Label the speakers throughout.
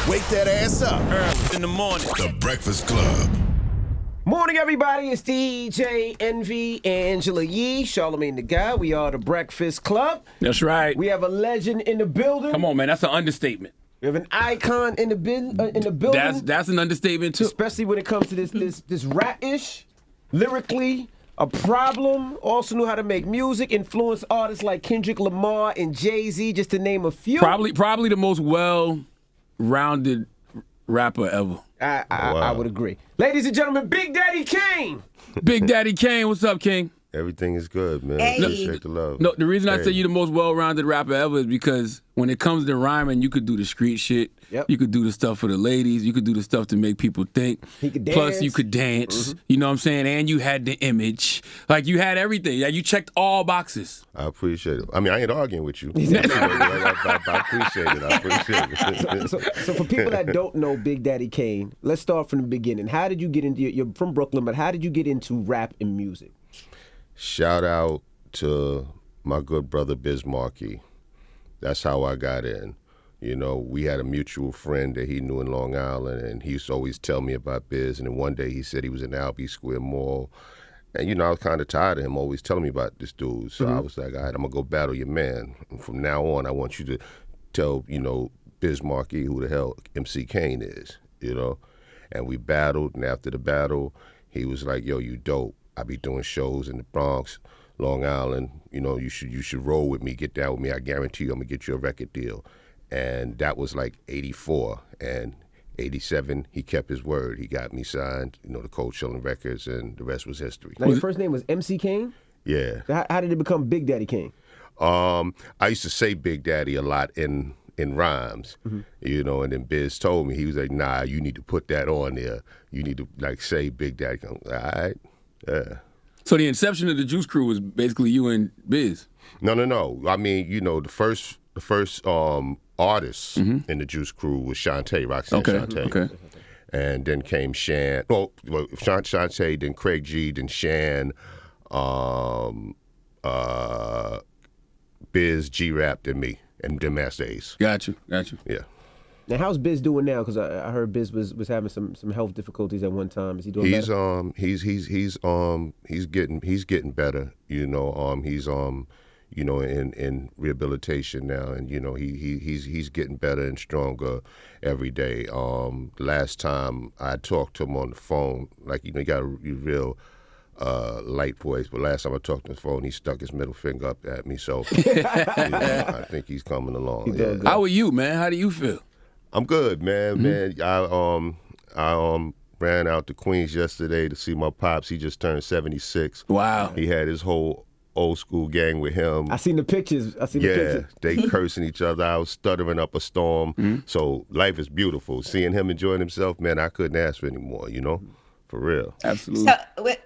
Speaker 1: Wake that ass up.
Speaker 2: Early in the morning.
Speaker 1: The Breakfast Club.
Speaker 3: Morning, everybody. It's DJ Envy, Angela Yee, Charlamagne the Guy. We are the Breakfast Club.
Speaker 4: That's right.
Speaker 3: We have a legend in the building.
Speaker 4: Come on, man. That's an understatement.
Speaker 3: We have an icon in the building.
Speaker 4: That's an understatement too.
Speaker 3: Especially when it comes to this rap-ish, lyrically, a problem. Also knew how to make music. Influenced artists like Kendrick Lamar and Jay-Z, just to name a few.
Speaker 4: Probably the most well-rounded rapper ever.
Speaker 3: I would agree. Ladies and gentlemen, Big Daddy Kane.
Speaker 4: Big Daddy Kane, what's up, King?
Speaker 5: Everything is good, man.
Speaker 6: Hey.
Speaker 5: Appreciate the love.
Speaker 4: No, the reason I say you're the most well-rounded rapper ever is because when it comes to rhyming, you could do the street shit.
Speaker 3: Yep.
Speaker 4: You could do the stuff for the ladies. You could do the stuff to make people think.
Speaker 3: He could dance.
Speaker 4: Plus, you could dance. You know what I'm saying? And you had the image. Like, you had everything. Like, you checked all boxes.
Speaker 5: I appreciate it. I mean, I ain't arguing with you. I appreciate it.
Speaker 3: So for people that don't know Big Daddy Kane, let's start from the beginning. How did you get into? You're from Brooklyn, but how did you get into rap and music?
Speaker 5: Shout out to my good brother Biz Markie. That's how I got in. You know, we had a mutual friend that he knew in Long Island, and he used to always tell me about Biz. And then one day he said he was in Albee Square Mall. And, you know, I was kind of tired of him always telling me about this dude. So I was like, all right, I'm going to go battle your man. And from now on, I want you to tell, you know, Biz Markie who the hell MC Kane is, you know. And we battled, and after the battle, he was like, yo, you dope. I be doing shows in the Bronx, Long Island. You know, you should roll with me, get down with me. I guarantee you I'm going to get you a record deal. And that was like 84. And 87, he kept his word. He got me signed, you know, to Cold Chillin' Records, and the rest was history.
Speaker 3: Now, your first name was MC Kane?
Speaker 5: Yeah.
Speaker 3: How did it become Big Daddy Kane?
Speaker 5: I used to say Big Daddy a lot in rhymes, you know, and then Biz told me, he was like, nah, you need to put that on there. You need to, like, say Big Daddy. All right. Yeah.
Speaker 4: So the inception of the Juice Crew was basically you and Biz?
Speaker 5: No. I mean, you know, the first artist in the Juice Crew was Shantae, Roxanne Shantae.
Speaker 4: Okay.
Speaker 5: And then came Shan. Well, Shantae, then Craig G, then Shan, Biz, G-Rap, then me, and then Master Ace.
Speaker 4: Got you.
Speaker 5: Yeah.
Speaker 3: Now, how's Biz doing now? Because I heard Biz was having some health difficulties at one time. Is he doing better?
Speaker 5: He's getting better. You know, he's you know, in rehabilitation now, and you know he's getting better and stronger every day. Last time I talked to him on the phone, like, you know, he got a real light voice, but last time I talked on the phone, he stuck his middle finger up at me. So you know, I think he's coming along. Yeah.
Speaker 4: How are you, man? How do you feel?
Speaker 5: I'm good, man. Man, I ran out to Queens yesterday to see my pops. He just turned 76.
Speaker 4: Wow.
Speaker 5: He had his whole old school gang with him.
Speaker 3: I seen the pictures.
Speaker 5: They cursing each other out, stuttering up a storm. So life is beautiful. Seeing him enjoying himself, man, I couldn't ask for any more, you know? For real.
Speaker 4: Absolutely.
Speaker 6: So,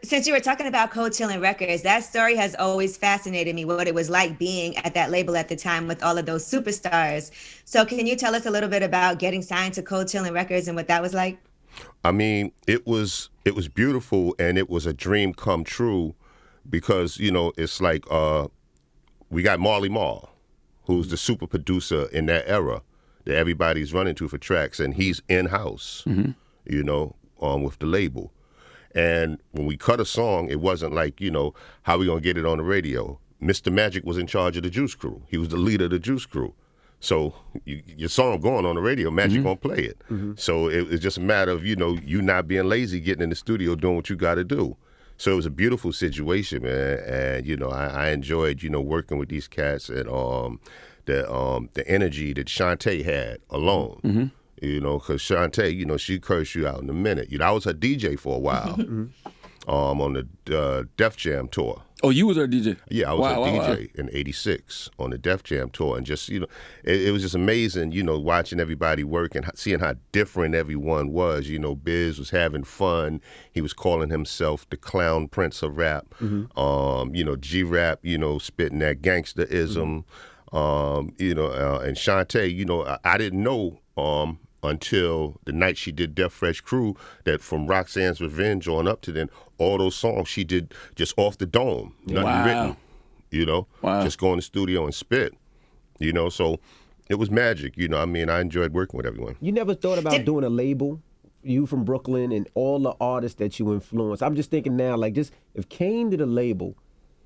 Speaker 6: since you were talking about Cold Chillin' Records, that story has always fascinated me, what it was like being at that label at the time with all of those superstars. So can you tell us a little bit about getting signed to Cold Chillin' Records and what that was like?
Speaker 5: I mean, it was beautiful, and it was a dream come true because, you know, it's like we got Marley Marl, who's the super producer in that era that everybody's running to for tracks, and he's in-house, you know, with the label. And when we cut a song, it wasn't like, you know, how we gonna get it on the radio? Mr. Magic was in charge of the Juice Crew. He was the leader of the Juice Crew. So your song going on the radio, Magic gonna play it. So it was just a matter of, you know, you not being lazy, getting in the studio, doing what you gotta do. So it was a beautiful situation, man. And, you know, I enjoyed, you know, working with these cats, and the energy that Shantae had alone. You know, because Shantae, you know, she cursed you out in a minute. You know, I was her DJ for a while on the Def Jam tour.
Speaker 4: Oh, you was her DJ?
Speaker 5: Yeah, I was her DJ in '86 on the Def Jam tour. And just, you know, it was just amazing, you know, watching everybody work and seeing how different everyone was. You know, Biz was having fun. He was calling himself the Clown Prince of Rap. You know, G-Rap, you know, spitting that gangsterism. You know, and Shantae, you know, I didn't know until the night she did Def Fresh Crew that from Roxanne's Revenge on up to then, all those songs she did just off the dome, nothing written, you know, just go in the studio and spit, you know. So it was magic. You know, I mean, I enjoyed working with everyone.
Speaker 3: You never thought about doing a label? You from Brooklyn and all the artists that you influence. I'm just thinking now, like, just if Kane did a label,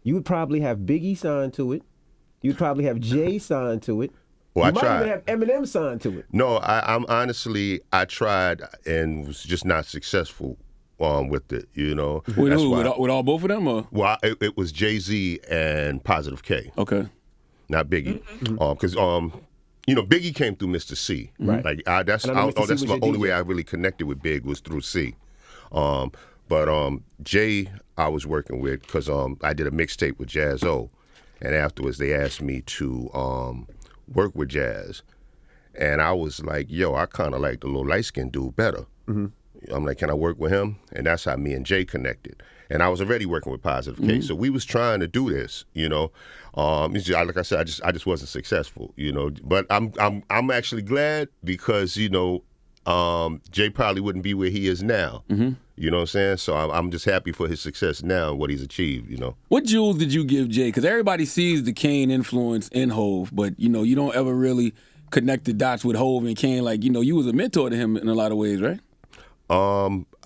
Speaker 3: you would probably have Biggie signed to it. You'd probably have Jay signed to it.
Speaker 5: Well,
Speaker 3: you might even have Eminem signed to it.
Speaker 5: No, I'm honestly, I tried and was just not successful with it. You know,
Speaker 4: With who? With all both of them, or?
Speaker 5: Well, it was Jay-Z and Positive K.
Speaker 4: Okay.
Speaker 5: Not Biggie, because you know, Biggie came through Mr. C.
Speaker 3: Right.
Speaker 5: Like that's
Speaker 3: And I know Mr. C
Speaker 5: that's
Speaker 3: was
Speaker 5: the
Speaker 3: your
Speaker 5: only
Speaker 3: DJ.
Speaker 5: way I really connected with Big was through C. But Jay, I was working with because I did a mixtape with Jazz O, and afterwards they asked me to work with Jazz, and I was like, yo, I kind of like the little light skinned dude better. I'm like, can I work with him? And that's how me and Jay connected. And I was already working with Positive K, so we was trying to do this, you know. It's just, like I said, I just wasn't successful, you know. But I'm actually glad because you know, Jay probably wouldn't be where he is now. You know what I'm saying? So I'm just happy for his success now and what he's achieved, you know.
Speaker 4: What jewels did you give Jay? Because everybody sees the Kane influence in Hove, but you know, you don't ever really connect the dots with Hove and Kane. Like, you know, you was a mentor to him in a lot of ways, right?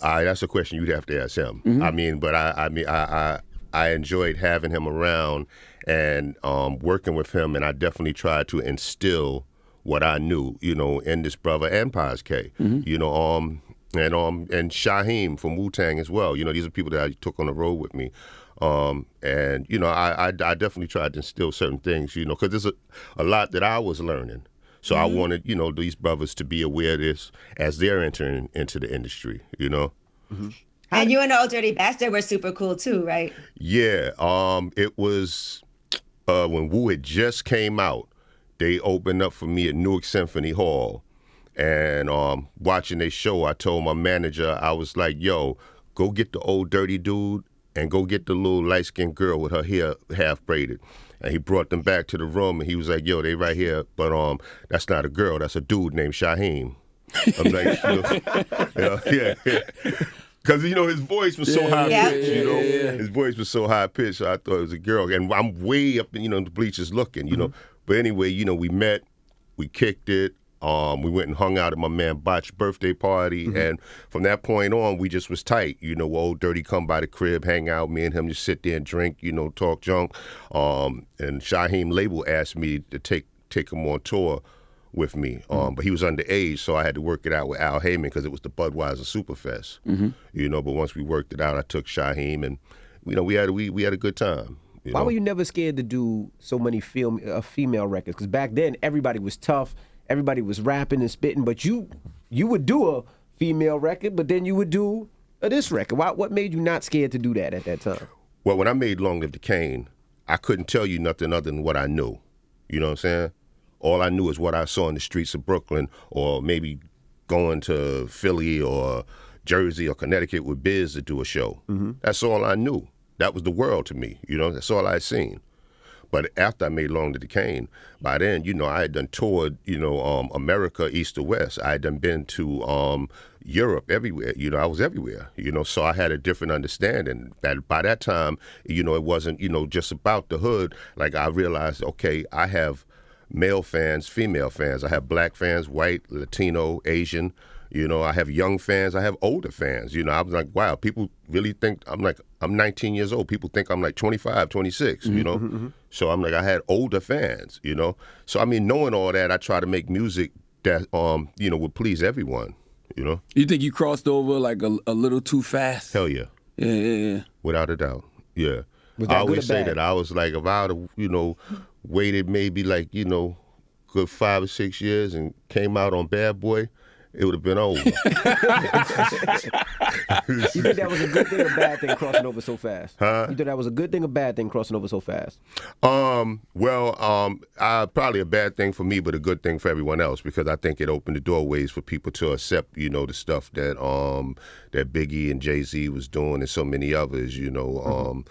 Speaker 5: That's a question you'd have to ask him. I mean, but I enjoyed having him around and working with him, and I definitely tried to instill what I knew, you know, in this brother and Paz K, you know, and Shaheem from Wu-Tang as well. You know, these are people that I took on the road with me. And, you know, I definitely tried to instill certain things, you know, because there's a lot that I was learning. So I wanted, you know, these brothers to be aware of this as they're entering into the industry, you know.
Speaker 6: And you and the Old Dirty Bastard were super cool too, right?
Speaker 5: Yeah, it was when Wu had just came out. They opened up for me at Newark Symphony Hall, and watching their show, I told my manager, I was like, "Yo, go get the Old Dirty dude and go get the little light skinned girl with her hair half braided." And he brought them back to the room, and he was like, "Yo, they right here, but that's not a girl, that's a dude named Shaheem." I'm like, yeah. Because, you know, his voice was so high pitched, you know. His voice was so high pitched, so I thought it was a girl. And I'm way up, you know, in the bleachers looking, you know. But anyway, you know, we met, we kicked it. We went and hung out at my man Botch's birthday party. And from that point on, we just was tight. You know, Old Dirty come by the crib, hang out, me and him just sit there and drink, you know, talk junk. And Shaheem Label asked me to take him on tour with me. But he was underage, so I had to work it out with Al Heyman because it was the Budweiser Superfest. You know, but once we worked it out, I took Shaheem, and you know, we had a good time.
Speaker 3: Why were you never scared to do so many female records? Because back then everybody was tough, everybody was rapping and spitting, but you would do a female record, but then you would do this record. What made you not scared to do that at that time?
Speaker 5: Well, when I made Long Live the Kane, I couldn't tell you nothing other than what I knew. You know what I'm saying? All I knew is what I saw in the streets of Brooklyn, or maybe going to Philly or Jersey or Connecticut with Biz to do a show. That's all I knew. That was the world to me, you know. That's all I had seen. But after I made Long to the Kane, by then, you know, I had done toured, you know, America, east to west. I had done been to Europe, everywhere. You know, I was everywhere, you know, so I had a different understanding. That by that time, you know, it wasn't, you know, just about the hood. Like, I realized, okay, I have male fans, female fans. I have black fans, white, Latino, Asian. You know, I have young fans. I have older fans. You know, I was like, wow, people really think I'm 19 years old. People think I'm like 25, 26, you know? So I'm like, I had older fans, you know? So, I mean, knowing all that, I try to make music that, you know, would please everyone, you know?
Speaker 4: You think you crossed over like a little too fast?
Speaker 5: Hell yeah.
Speaker 4: Yeah.
Speaker 5: Without a doubt, yeah.
Speaker 3: Was that
Speaker 5: I always
Speaker 3: good or
Speaker 5: say
Speaker 3: bad?
Speaker 5: that I was like, if I would have, you know, waited maybe like, you know, good 5 or 6 years and came out on Bad Boy, it would have been over.
Speaker 3: You think that was a good thing or bad thing crossing over so fast?
Speaker 5: Huh?
Speaker 3: You think that was a good thing or bad thing crossing over so fast?
Speaker 5: Probably a bad thing for me, but a good thing for everyone else, because I think it opened the doorways for people to accept, you know, the stuff that that Biggie and Jay-Z was doing, and so many others, you know,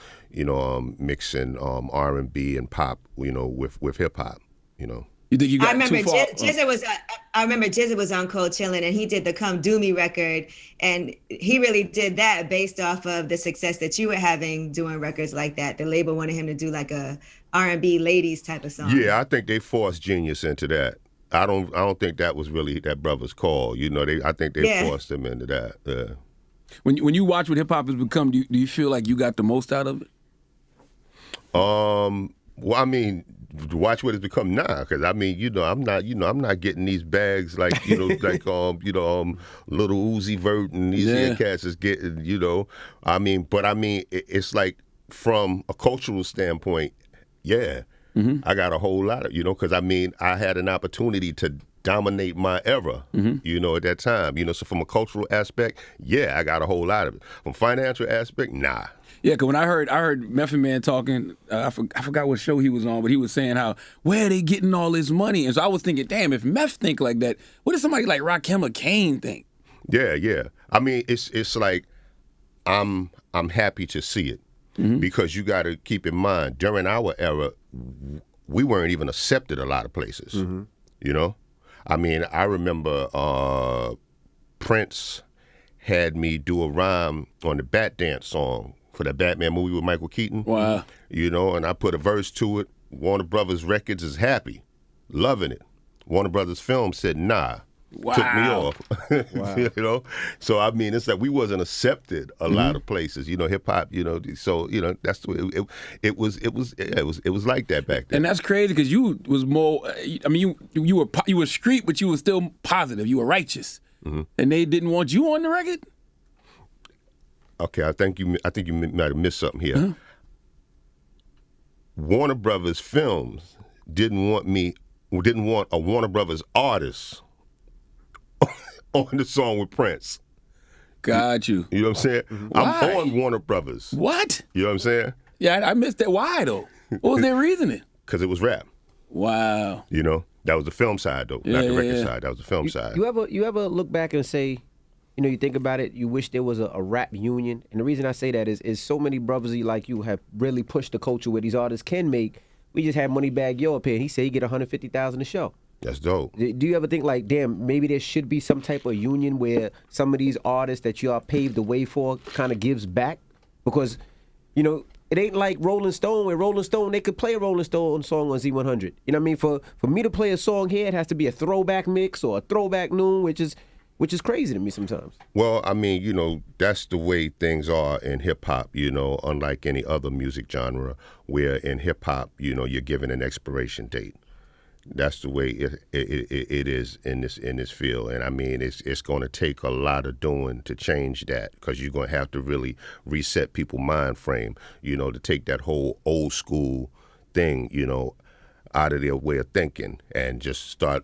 Speaker 5: mixing R&B and pop, you know, with hip hop, you know.
Speaker 4: You think you got
Speaker 6: I remember
Speaker 4: too far?
Speaker 6: Jizza was on Cold Chillin', and he did the Come Do Me record, and he really did that based off of the success that you were having doing records like that. The label wanted him to do like a R&B ladies type of song.
Speaker 5: Yeah, I think they forced Genius into that. I don't think that was really that brother's call. You know, I think they forced him into that. Yeah.
Speaker 4: When you watch what hip hop has become, do you feel like you got the most out of it?
Speaker 5: Well, I mean, watch what it's become now, because I mean, I'm not getting these bags like little Uzi Vert and these cats is getting. I mean, it's like from a cultural standpoint, I got a whole lot of because I mean, I had an opportunity to dominate my era, at that time. So from a cultural aspect, I got a whole lot of it. From financial aspect, nah.
Speaker 4: Yeah, because when I heard Method Man talking, I forgot what show he was on, but he was saying how, where are they getting all this money? And so I was thinking, damn, if Meth think like that, what does somebody like Rakim or Kane think?
Speaker 5: Yeah. I mean, it's like I'm happy to see it because you got to keep in mind, during our era, we weren't even accepted a lot of places, I mean, I remember Prince had me do a rhyme on the Bat Dance song for that Batman movie with Michael Keaton.
Speaker 4: Wow.
Speaker 5: And I put a verse to it. Warner Brothers Records is happy, loving it. Warner Brothers Film said, nah.
Speaker 4: Wow.
Speaker 5: Took me off.
Speaker 4: Wow.
Speaker 5: So I mean, it's like we wasn't accepted a lot of places. Hip hop. So that's the way it was like that back then.
Speaker 4: And that's crazy because you was more. I mean, you were street, but you were still positive. You were righteous, and they didn't want you on the record.
Speaker 5: Okay, I think you might have missed something here. Warner Brothers Films didn't want a Warner Brothers artist on the song with Prince.
Speaker 4: Got you.
Speaker 5: You know what I'm saying?
Speaker 4: Why?
Speaker 5: I'm on Warner Brothers.
Speaker 4: What?
Speaker 5: You know what I'm saying?
Speaker 4: Yeah, I missed that. Why though? What was their reasoning?
Speaker 5: Because it was rap.
Speaker 4: Wow.
Speaker 5: That was the film side though, not the record side. That was the film side.
Speaker 3: You ever look back and say, you think about it, you wish there was a rap union? And the reason I say that is so many brothers like you have really pushed the culture where these artists can make. We just had Moneybagg Yo up here. He said he get $150,000 a show.
Speaker 5: That's dope.
Speaker 3: Do you ever think like, damn, maybe there should be some type of union where some of these artists that y'all paved the way for kind of gives back? Because, it ain't like Rolling Stone, where Rolling Stone, they could play a Rolling Stone song on Z100. You know what I mean? For me to play a song here, it has to be a throwback mix or a throwback noon, which is crazy to me sometimes.
Speaker 5: Well, I mean, that's the way things are in hip-hop, unlike any other music genre, where in hip-hop, you're given an expiration date. That's the way it is in this field. And I mean, it's going to take a lot of doing to change that, because you're going to have to really reset people's mind frame, to take that whole old school thing, out of their way of thinking and just start,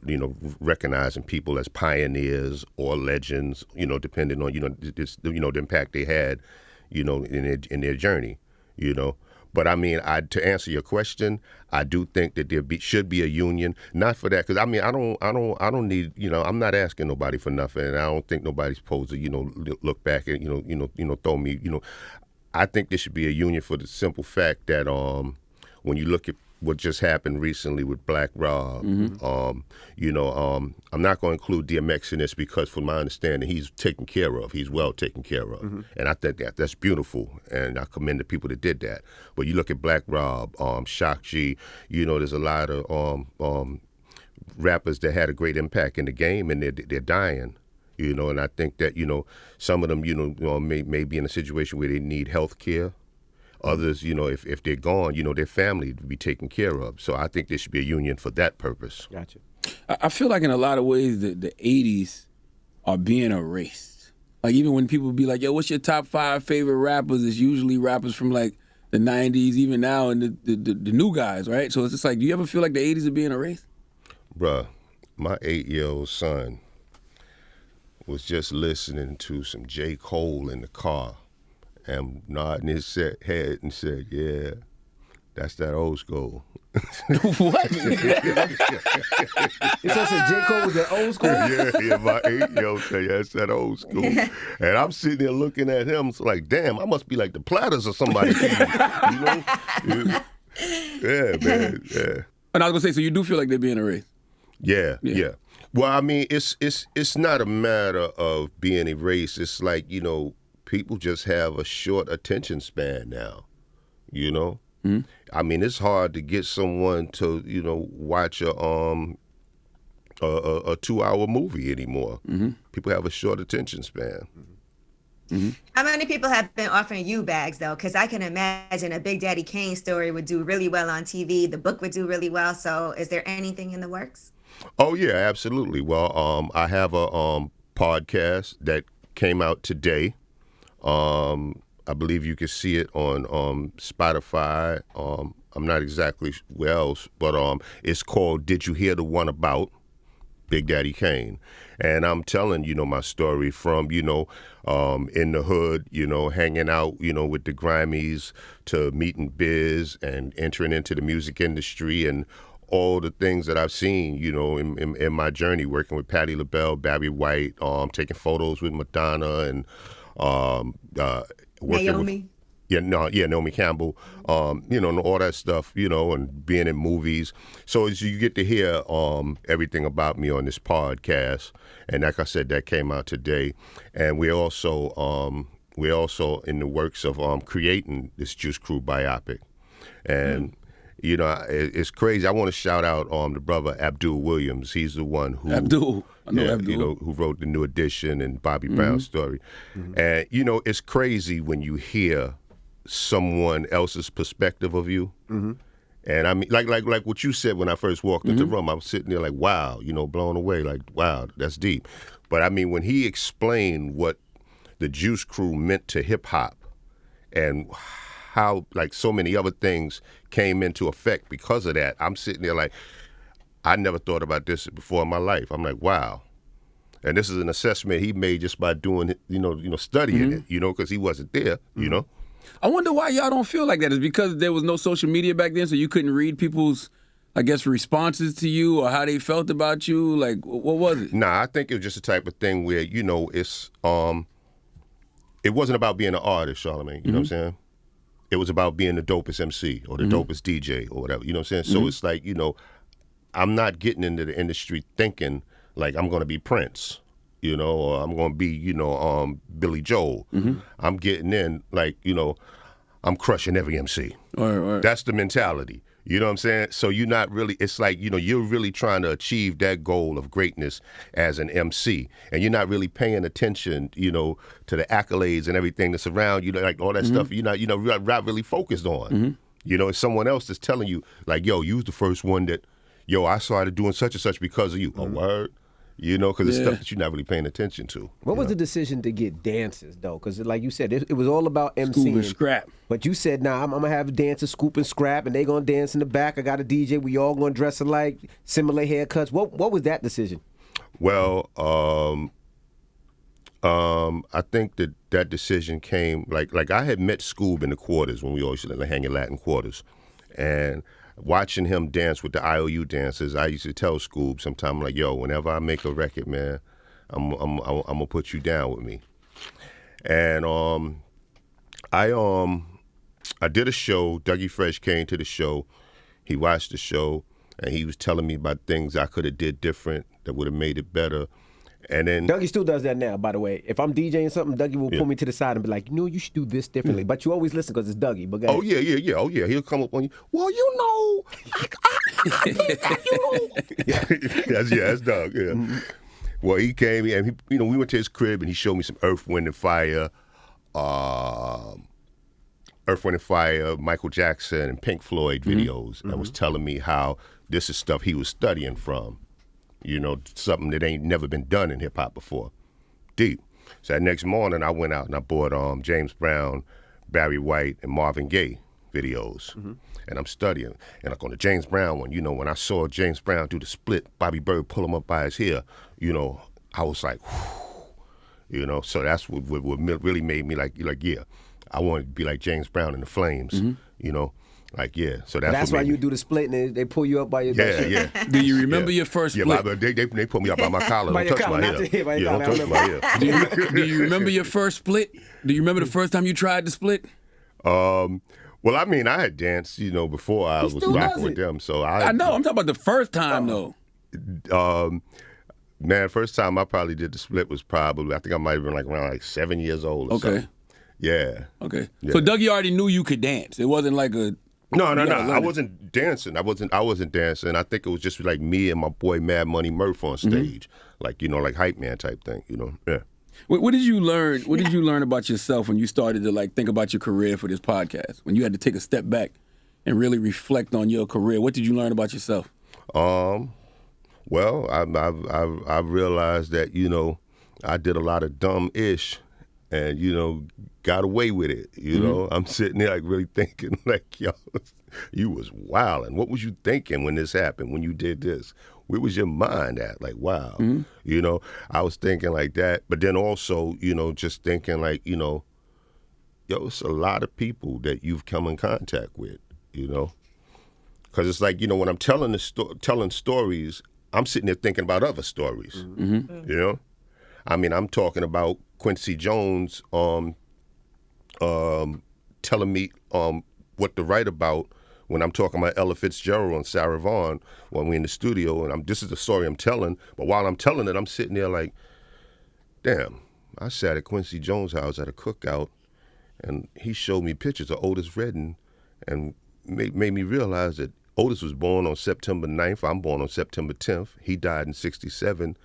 Speaker 5: recognizing people as pioneers or legends, depending on, the impact they had, in their journey, But I mean, to answer your question, I do think that should be a union. Not for that, because I mean, I don't need, I'm not asking nobody for nothing, and I don't think nobody's supposed to, look back and throw me, I think there should be a union for the simple fact that when you look at what just happened recently with Black Rob, I'm not going to include DMX in this because, from my understanding, he's taken care of. He's well taken care of, and I think that's beautiful, and I commend the people that did that. But you look at Black Rob, Shock G, there's a lot of rappers that had a great impact in the game, and they're dying. And I think that some of them may be in a situation where they need health care. Others, if they're gone, their family to be taken care of. So I think there should be a union for that purpose.
Speaker 3: Gotcha.
Speaker 4: I feel like in a lot of ways the 80s are being erased. Like even when people be like, yo, what's your top 5 favorite rappers? It's usually rappers from like the 90s, even now, and the new guys, right? So it's just like, do you ever feel like the 80s are being erased?
Speaker 5: Bruh, my 8-year-old son was just listening to some J. Cole in the car and nodding his head and said, yeah, that's that old school.
Speaker 4: What?
Speaker 3: It says that J. Cole was that old school?
Speaker 5: Yeah, my 8-year-old said, yeah, that's that old school. And I'm sitting there looking at him, so like, damn, I must be like the Platters or somebody. Yeah, man, yeah.
Speaker 4: And I was going to say, so you do feel like they're being erased?
Speaker 5: Yeah. Well, I mean, it's not a matter of being erased. It's like, people just have a short attention span now, I mean, it's hard to get someone to, watch a a 2-hour movie anymore. People have a short attention span.
Speaker 6: How many people have been offering you bags though? Because I can imagine a Big Daddy Kane story would do really well on TV. The book would do really well. So is there anything in the works?
Speaker 5: Oh yeah, absolutely. Well, I have a podcast that came out today. I believe you can see it on Spotify. I'm not exactly where else, but it's called "Did You Hear the One About Big Daddy Kane?" And I'm telling my story from in the hood, hanging out with the Grammys, to meeting Biz and entering into the music industry, and all the things that I've seen, in my journey, working with Patti LaBelle, Barry White, taking photos with Madonna, and working
Speaker 6: Naomi.
Speaker 5: Naomi Campbell, and all that stuff, and being in movies. So as you get to hear everything about me on this podcast, and like I said, that came out today, and we're also in the works of creating this Juice Crew biopic, and. It's crazy. I want to shout out the brother Abdul Williams. He's the one who
Speaker 4: Abdul. I know Abdul.
Speaker 5: who wrote The New Edition and Bobby Brown's story. And it's crazy when you hear someone else's perspective of you. And I mean, like what you said when I first walked into the room. I was sitting there like, wow, blown away. Like, wow, that's deep. But I mean, when he explained what the Juice Crew meant to hip hop, and how like so many other things came into effect because of that, I'm sitting there like, I never thought about this before in my life. I'm like, wow. And this is an assessment he made just by doing, studying it, because he wasn't there,
Speaker 4: I wonder why y'all don't feel like that. Is it because there was no social media back then, so you couldn't read people's, I guess, responses to you or how they felt about you? Like, what was it?
Speaker 5: Nah, I think it was just the type of thing where, it's, it wasn't about being an artist, Charlamagne, you know what I'm saying? It was about being the dopest MC or the dopest DJ or whatever, you know what I'm saying? So it's like, I'm not getting into the industry thinking like I'm going to be Prince, or I'm going to be, Billy Joel. I'm getting in like, I'm crushing every MC.
Speaker 4: Right.
Speaker 5: That's the mentality. You know what I'm saying? So you're not really, it's like, you're really trying to achieve that goal of greatness as an MC. And you're not really paying attention, to the accolades and everything that's around you, like all that stuff you're not really focused on. It's someone else that's telling you, like, yo, you was the first one that, I started doing such and such because of you. A word? Because it's stuff that you're not really paying attention to.
Speaker 3: What was the decision to get dancers, though? Because like you said, it was all about MCing.
Speaker 4: Scoop and scrap.
Speaker 3: But you said, nah, I'm going to have dancers scoop and scrap, and they going to dance in the back. I got a DJ. We all going to dress alike, similar haircuts. What was that decision?
Speaker 5: Well, I think that decision came, like I had met Scoob in the quarters when we always used to hang in Latin quarters. And watching him dance with the IOU dancers, I used to tell Scoob sometime, like, yo, whenever I make a record, man, I'm gonna put you down with me. And I did a show. Dougie Fresh came to the show. He watched the show, and he was telling me about things I could have did different that would have made it better. And then
Speaker 3: Dougie still does that now, by the way. If I'm DJing something, Dougie will pull me to the side and be like, you should do this differently. But you always listen because it's Dougie. But
Speaker 5: oh yeah. Oh yeah, he'll come up on you. Well, I think that, that's Doug. Yeah. Well, he came and we went to his crib and he showed me some Earth, Wind and Fire, Michael Jackson and Pink Floyd videos, and was telling me how this is stuff he was studying from. Something that ain't never been done in hip hop before. Deep. So that next morning, I went out and I bought James Brown, Barry White, and Marvin Gaye videos. And I'm studying. And like on the James Brown one, when I saw James Brown do the split, Bobby Bird pull him up by his hair, I was like, whew, so that's what really made me like, yeah, I want to be like James Brown in the Flames, Like, yeah, so that's
Speaker 3: why you do the split and they pull you up by your
Speaker 5: Yeah.
Speaker 4: Do you remember your first split?
Speaker 5: Yeah, they pull me up by my collar.
Speaker 3: By
Speaker 5: don't
Speaker 3: your
Speaker 5: touch
Speaker 3: collar,
Speaker 5: my
Speaker 3: not
Speaker 5: hair.
Speaker 3: the hip, by your
Speaker 5: Don't
Speaker 3: collar,
Speaker 5: touch my hair.
Speaker 4: Do you remember your first split? Do you remember the first time you tried to split?
Speaker 5: Well, I mean, I had danced, before I was rocking with them. So
Speaker 4: I know. I'm talking about the first time, though.
Speaker 5: Man, first time I probably did the split was probably, I think I might have been around 7 years old or something. Yeah.
Speaker 4: Okay.
Speaker 5: Yeah.
Speaker 4: So Dougie already knew you could dance. It wasn't like a
Speaker 5: No.
Speaker 4: gotta learn
Speaker 5: I
Speaker 4: it.
Speaker 5: wasn't dancing. I wasn't dancing. I think it was just like me and my boy Mad Money Murph on stage, like like hype man type thing. Yeah.
Speaker 4: What did you learn? What did you learn about yourself when you started to like think about your career for this podcast? When you had to take a step back and really reflect on your career, what did you learn about yourself?
Speaker 5: Well, I realized that I did a lot of dumb ish, and got away with it. I'm sitting there like really thinking like, yo, you was wilding. What was you thinking when this happened? When you did this? Where was your mind at? Like, wow. I was thinking like that, but then also, just thinking like, yo, it's a lot of people that you've come in contact with, because it's like, when I'm telling telling stories, I'm sitting there thinking about other stories. I mean, I'm talking about Quincy Jones telling me what to write about when I'm talking about Ella Fitzgerald and Sarah Vaughan when we're in the studio, and this is the story I'm telling. But while I'm telling it, I'm sitting there like, damn, I sat at Quincy Jones' house at a cookout, and he showed me pictures of Otis Redding and made me realize that Otis was born on September 9th. I'm born on September 10th. He died in 67.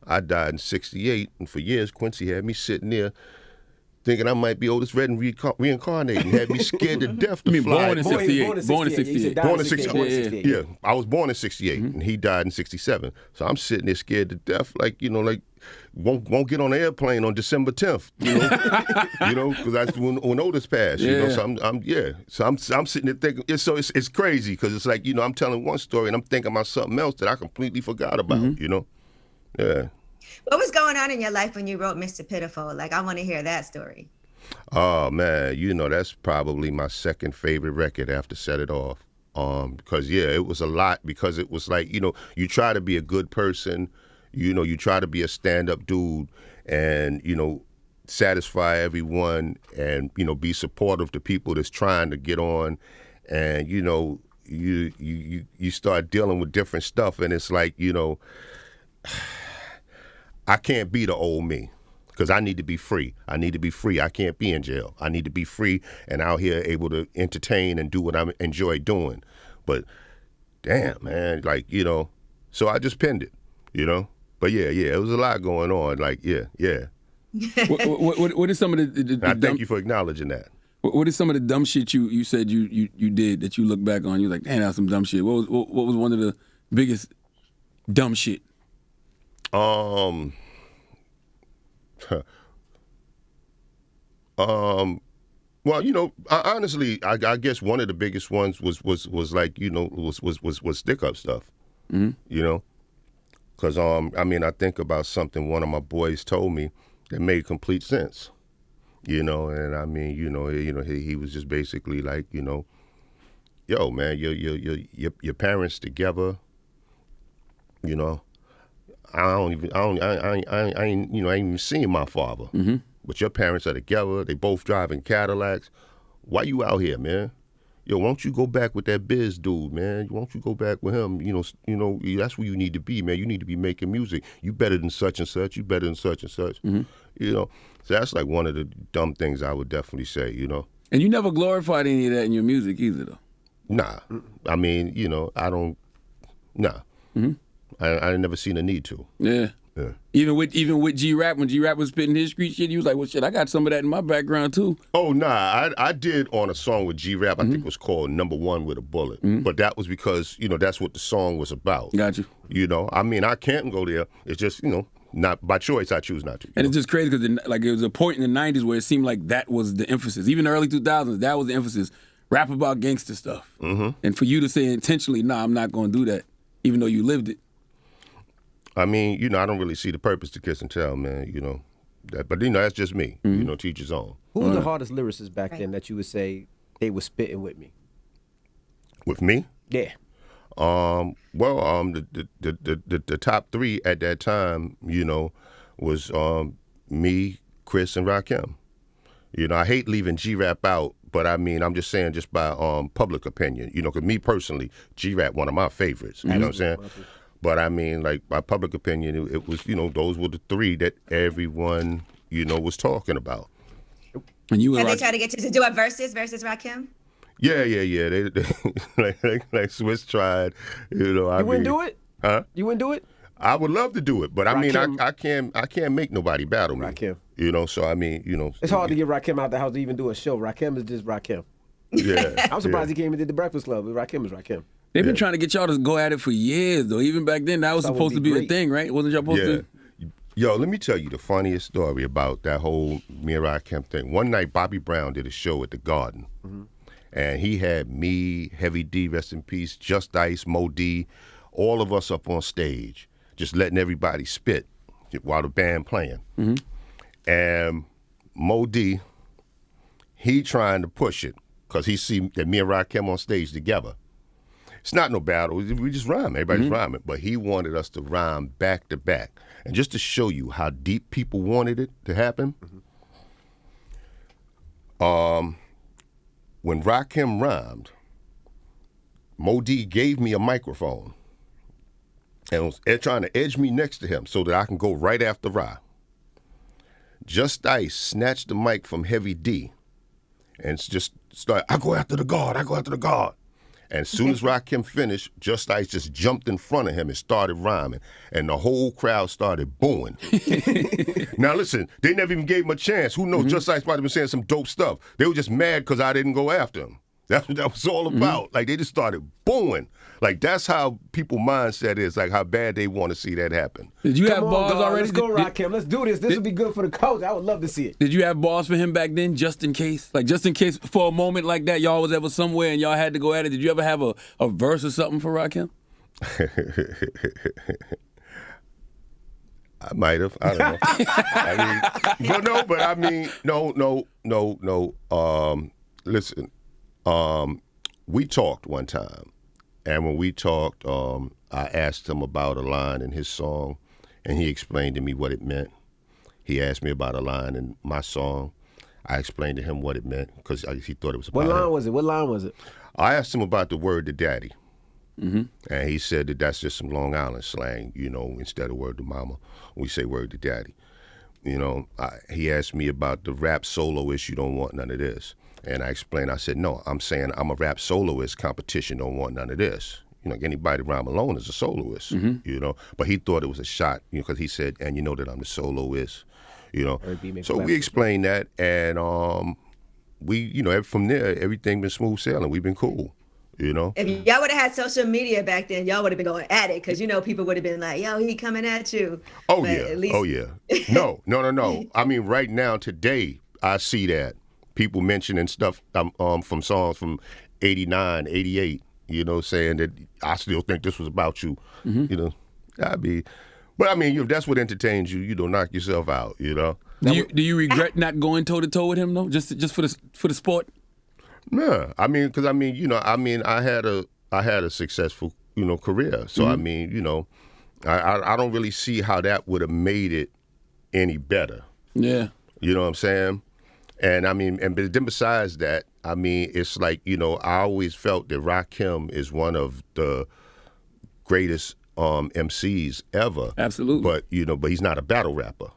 Speaker 5: I died in 68. And for years, Quincy had me sitting there thinking I might be Otis Redding reincarnating. Had me scared to death to fly.
Speaker 4: Born in 68.
Speaker 3: Born in 68.
Speaker 5: Born in 68.
Speaker 3: Yeah.
Speaker 5: Yeah, I was born in 68, and he died in 67. So I'm sitting there scared to death, like, won't get on an airplane on December 10th, because that's when Otis passed, So I'm sitting there thinking, it's crazy, because it's like, I'm telling one story, and I'm thinking about something else that I completely forgot about, Yeah.
Speaker 6: What was going on in your life when you wrote Mr. Pitiful? Like, I want to hear that story.
Speaker 5: Oh, man, that's probably my second favorite record after Set It Off. Because, it was a lot, because it was like, you try to be a good person, you try to be a stand-up dude and, satisfy everyone and, be supportive to people that's trying to get on. And, you start dealing with different stuff, and it's like, I can't be the old me, because I need to be free. I need to be free. I can't be in jail. I need to be free and out here able to entertain and do what I enjoy doing. But damn, man, like, so I just penned it, But yeah, it was a lot going on. Like, yeah.
Speaker 4: What is some of the
Speaker 5: I thank you for acknowledging that.
Speaker 4: What is some of the dumb shit you said you did that you look back on? You're like, damn, that's some dumb shit. What was one of the biggest dumb shit?
Speaker 5: Well, honestly, I guess one of the biggest ones was like, was stick up stuff, because I think about something one of my boys told me that made complete sense, and I mean, he was just basically like, yo, man, your parents together, I ain't even seen my father. But your parents are together. They both driving Cadillacs. Why you out here, man? Yo, why don't you go back with that Biz dude, man? Why don't you go back with him? That's where you need to be, man. You need to be making music. You better than such and such. You better than such and such. So that's like one of the dumb things I would definitely say,
Speaker 4: And you never glorified any of that in your music either, though.
Speaker 5: Nah. I mean, I don't. Nah. I never seen a need to.
Speaker 4: Yeah. Even with G-Rap, when G-Rap was spitting his street shit, he was like, well, shit, I got some of that in my background, too.
Speaker 5: Oh, nah. I did on a song with G-Rap, I think it was called Number One with a Bullet. But that was because, that's what the song was about.
Speaker 4: Got you.
Speaker 5: I mean, I can't go there. It's just, not by choice, I choose not to.
Speaker 4: And it's just crazy because, it was a point in the 90s where it seemed like that was the emphasis. Even the early 2000s, that was the emphasis. Rap about gangster stuff. And for you to say intentionally, nah, I'm not going to do that, even though you lived it.
Speaker 5: I mean, I don't really see the purpose to Kiss and Tell, man, but, that's just me, teach his own.
Speaker 3: Who was the hardest lyricist back then that you would say they were spitting with me?
Speaker 5: With me?
Speaker 3: Yeah.
Speaker 5: The top three at that time, was me, Chris, and Rakim. I hate leaving G-Rap out, but I mean, I'm just saying just by public opinion, because me personally, G-Rap, one of my favorites, you know what I'm saying? But I mean, like, by public opinion, it was, those were the three that everyone, was talking about.
Speaker 4: And you
Speaker 6: Have they tried to get you to do a versus Rakim?
Speaker 5: Yeah. They like Swiss tried. You know, I
Speaker 3: You wouldn't
Speaker 5: mean,
Speaker 3: do it?
Speaker 5: Huh?
Speaker 3: You wouldn't do it?
Speaker 5: I would love to do it, but I mean,
Speaker 3: Rakim.
Speaker 5: I can't make nobody battle me.
Speaker 3: Rakim.
Speaker 5: You know, so I mean, you know,
Speaker 3: It's hard to get Rakim out the house to even do a show. Rakim is just Rakim.
Speaker 5: Yeah,
Speaker 3: I'm surprised he came and did the Breakfast Club. Rakim is Rakim.
Speaker 4: They've been trying to get y'all to go at it for years, though. Even back then, that was
Speaker 3: That would
Speaker 4: supposed to
Speaker 3: be
Speaker 4: be a
Speaker 3: great.
Speaker 4: thing, right? Wasn't y'all supposed
Speaker 5: Yeah.
Speaker 4: to?
Speaker 5: Yo, let me tell you the funniest story about that whole me and Rakim thing. One night, Bobby Brown did a show at the Garden, and he had me, Heavy D, rest in peace, Just Ice, Mo D, all of us up on stage, just letting everybody spit while the band playing. And Mo D, he trying to push it because he see that me and Rakim on stage together. It's not no battle. We just rhyme. Everybody's rhyming. But he wanted us to rhyme back to back. And just to show you how deep people wanted it to happen, when Rakim rhymed, Mo D gave me a microphone and was trying to edge me next to him so that I can go right after Ra. Just Ice snatched the mic from Heavy D and just started, I go after the guard, I go after the guard. And as soon as Rakim finished, Just Ice just jumped in front of him and started rhyming. And the whole crowd started booing. Now listen, they never even gave him a chance. Who knows, Just Ice might have been saying some dope stuff. They were just mad because I didn't go after him. That's what that was all about. Like, they just started booing. Like, that's how people mindset is, like how bad they want to see that happen.
Speaker 4: Did you have
Speaker 3: Come on,
Speaker 4: balls
Speaker 3: dog.
Speaker 4: already?
Speaker 3: Let's go, Rakim. Let's do this. This would be good for the coach. I would love to see it.
Speaker 4: Did you have balls for him back then, just in case? Like, just in case for a moment like that, y'all was ever somewhere and y'all had to go at it. Did you ever have a verse or something for Rakim?
Speaker 5: I might have. I don't know. No. Listen, we talked one time, and when we talked, I asked him about a line in his song, and he explained to me what it meant. He asked me about a line in my song. I explained to him what it meant because he thought it was about
Speaker 3: What line
Speaker 5: him.
Speaker 3: was it? What line was it?
Speaker 5: I asked him about the word to daddy. And he said that that's just some Long Island slang, you know, instead of word to mama, we say word to daddy. You know, he asked me about the rap soloist, you don't want none of this. And I explained, I said, no, I'm saying I'm a rap soloist, competition don't want none of this. You know, anybody rhyme alone is a soloist, you know. But he thought it was a shot, you know, because he said, and you know that I'm the soloist, you know. So we explained that, and we, you know, from there, everything been smooth sailing. We've been cool. You know,
Speaker 6: If y'all would have had social media back then, y'all would have been going at it because you know people would have been like, "Yo, he coming at you."
Speaker 5: Oh
Speaker 6: But
Speaker 5: yeah,
Speaker 6: at least...
Speaker 5: oh yeah. No. I mean, right now, today, I see that people mentioning stuff from songs from '89, '88. You know, saying that I still think this was about you. You know, but I mean, if that's what entertains you, you don't knock yourself out. You know.
Speaker 4: Do you regret not going toe to toe with him though, just for the sport?
Speaker 5: No, I mean, because you know, I had a successful, you know, career. So I mean, you know, I don't really see how that would have made it any better.
Speaker 4: Yeah.
Speaker 5: You know what I'm saying? And I mean, and then besides that, I mean, it's like, you know, I always felt that Rakim is one of the greatest MCs ever.
Speaker 4: Absolutely.
Speaker 5: But you know, but he's not a battle rapper.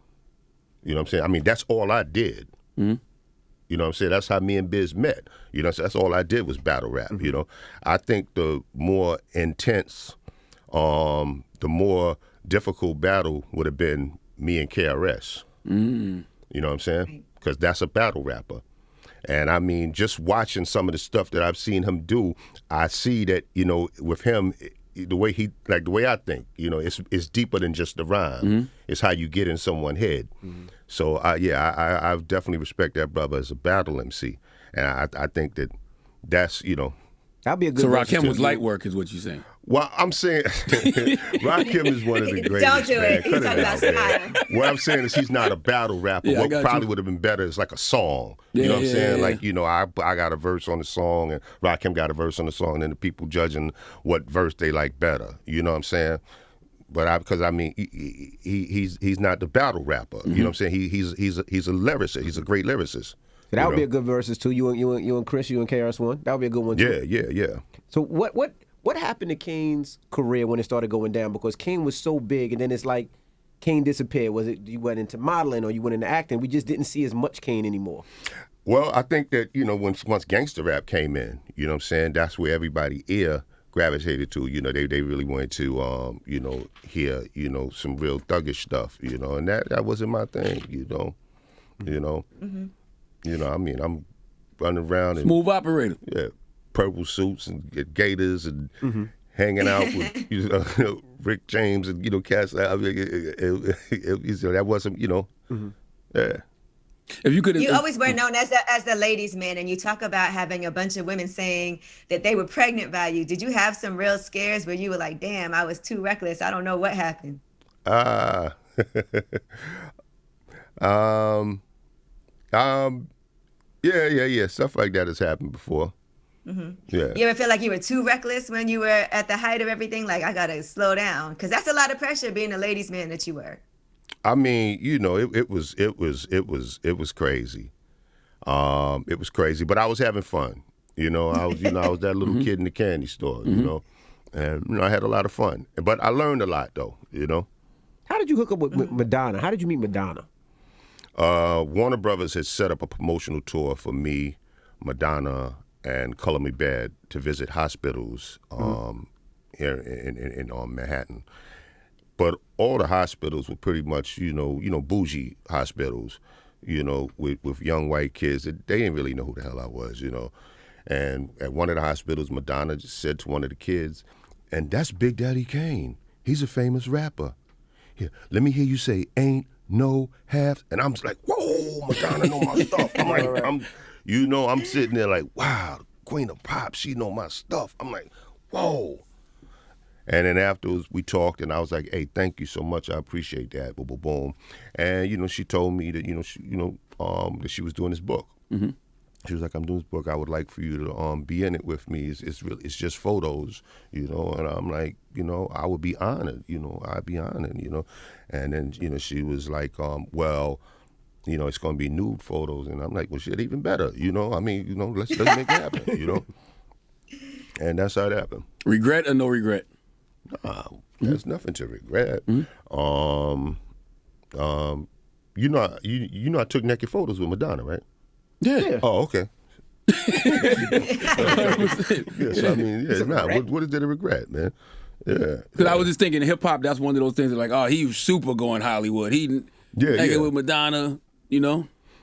Speaker 5: You know what I'm saying? I mean, that's all I did. You know what I'm saying? That's how me and Biz met. You know, so that's all I did was battle rap, you know. I think the more intense, the more difficult battle would have been me and KRS. You know what I'm saying? Because that's a battle rapper. And I mean, just watching some of the stuff that I've seen him do, I see that, you know, with him, the way I think, you know, it's deeper than just the rhyme. It's how you get in someone's head. So I definitely respect that brother as a battle MC, and I think that's, you know.
Speaker 3: That'd be a good.
Speaker 4: So
Speaker 3: versus
Speaker 4: Rakim
Speaker 3: too.
Speaker 4: was light work, is what you're saying?
Speaker 5: Well, I'm saying Rakim is one of the greatest.
Speaker 6: Don't do
Speaker 5: man.
Speaker 6: it. He's
Speaker 5: Cut
Speaker 6: talking
Speaker 5: out,
Speaker 6: about
Speaker 5: man.
Speaker 6: style.
Speaker 5: What I'm saying is he's not a battle rapper.
Speaker 4: Yeah, I
Speaker 5: what
Speaker 4: got
Speaker 5: probably
Speaker 4: you.
Speaker 5: would have been better is like a song. You know what I'm
Speaker 4: Yeah,
Speaker 5: saying?
Speaker 4: yeah.
Speaker 5: Like, you know, I got a verse on the song and Rakim got a verse on the song, and then the people judging what verse they like better. You know what I'm saying? But because I mean, he's not the battle rapper. You know what I'm saying? He's a lyricist. He's a great lyricist.
Speaker 3: So that would
Speaker 5: know?
Speaker 3: be a good versus too. You and Chris, you and KRS-One. That would be a good one too.
Speaker 5: Yeah.
Speaker 3: So what happened to Kane's career when it started going down? Because Kane was so big, and then it's like Kane disappeared. Was it you went into modeling or you went into acting? We just didn't see as much Kane anymore.
Speaker 5: Well, I think that, once gangster rap came in, you know what I'm saying, that's where everybody ear gravitated to. They really wanted to, hear, some real thuggish stuff, and that wasn't my thing, I'm running around and
Speaker 4: Smooth operator.
Speaker 5: yeah, purple suits and gators and hanging out with Rick James and cats. I mean, that wasn't yeah.
Speaker 4: If you could,
Speaker 6: You always were known as the ladies' man, and you talk about having a bunch of women saying that they were pregnant by you. Did you have some real scares where you were like, "Damn, I was too reckless. I don't know what happened."
Speaker 5: Yeah. Stuff like that has happened before. Yeah.
Speaker 6: You ever feel like you were too reckless when you were at the height of everything? Like, I gotta slow down, because that's a lot of pressure being the ladies' man that you were.
Speaker 5: I mean, it was crazy. It was crazy, but I was having fun. I was that little kid in the candy store. And I had a lot of fun. But I learned a lot, though.
Speaker 3: How did you hook up with Madonna? How did you meet Madonna?
Speaker 5: Warner Brothers had set up a promotional tour for me, Madonna, and Color Me Bad to visit hospitals here in Manhattan. But all the hospitals were pretty much, bougie hospitals, with young white kids. They didn't really know who the hell I was, And at one of the hospitals, Madonna just said to one of the kids, "And that's Big Daddy Kane. He's a famous rapper. Here, let me hear you say, ain't no half." And I'm just like, whoa, Madonna know my stuff. I'm like, I'm sitting there like, wow, Queen of Pop, she know my stuff. I'm like, whoa. And then afterwards, we talked, and I was like, "Hey, thank you so much. I appreciate that." Boom, boom, boom. And she told me that that she was doing this book.
Speaker 4: Mm-hmm.
Speaker 5: She was like, "I'm doing this book. I would like for you to be in it with me. It's just photos, And I'm like, I would be honored. I'd be honored. And then she was like, well, it's going to be nude photos, and I'm like, well, shit, even better. I mean, let's make it happen. And that's how it happened.
Speaker 4: Regret or no regret?
Speaker 5: There's nothing to regret. I took naked photos with Madonna, right?
Speaker 4: Yeah.
Speaker 5: Oh, okay. Yes, I mean, what is there to regret, man? Yeah.
Speaker 4: Because I was just thinking, hip hop, that's one of those things that like, oh, he was super going Hollywood. He naked with Madonna,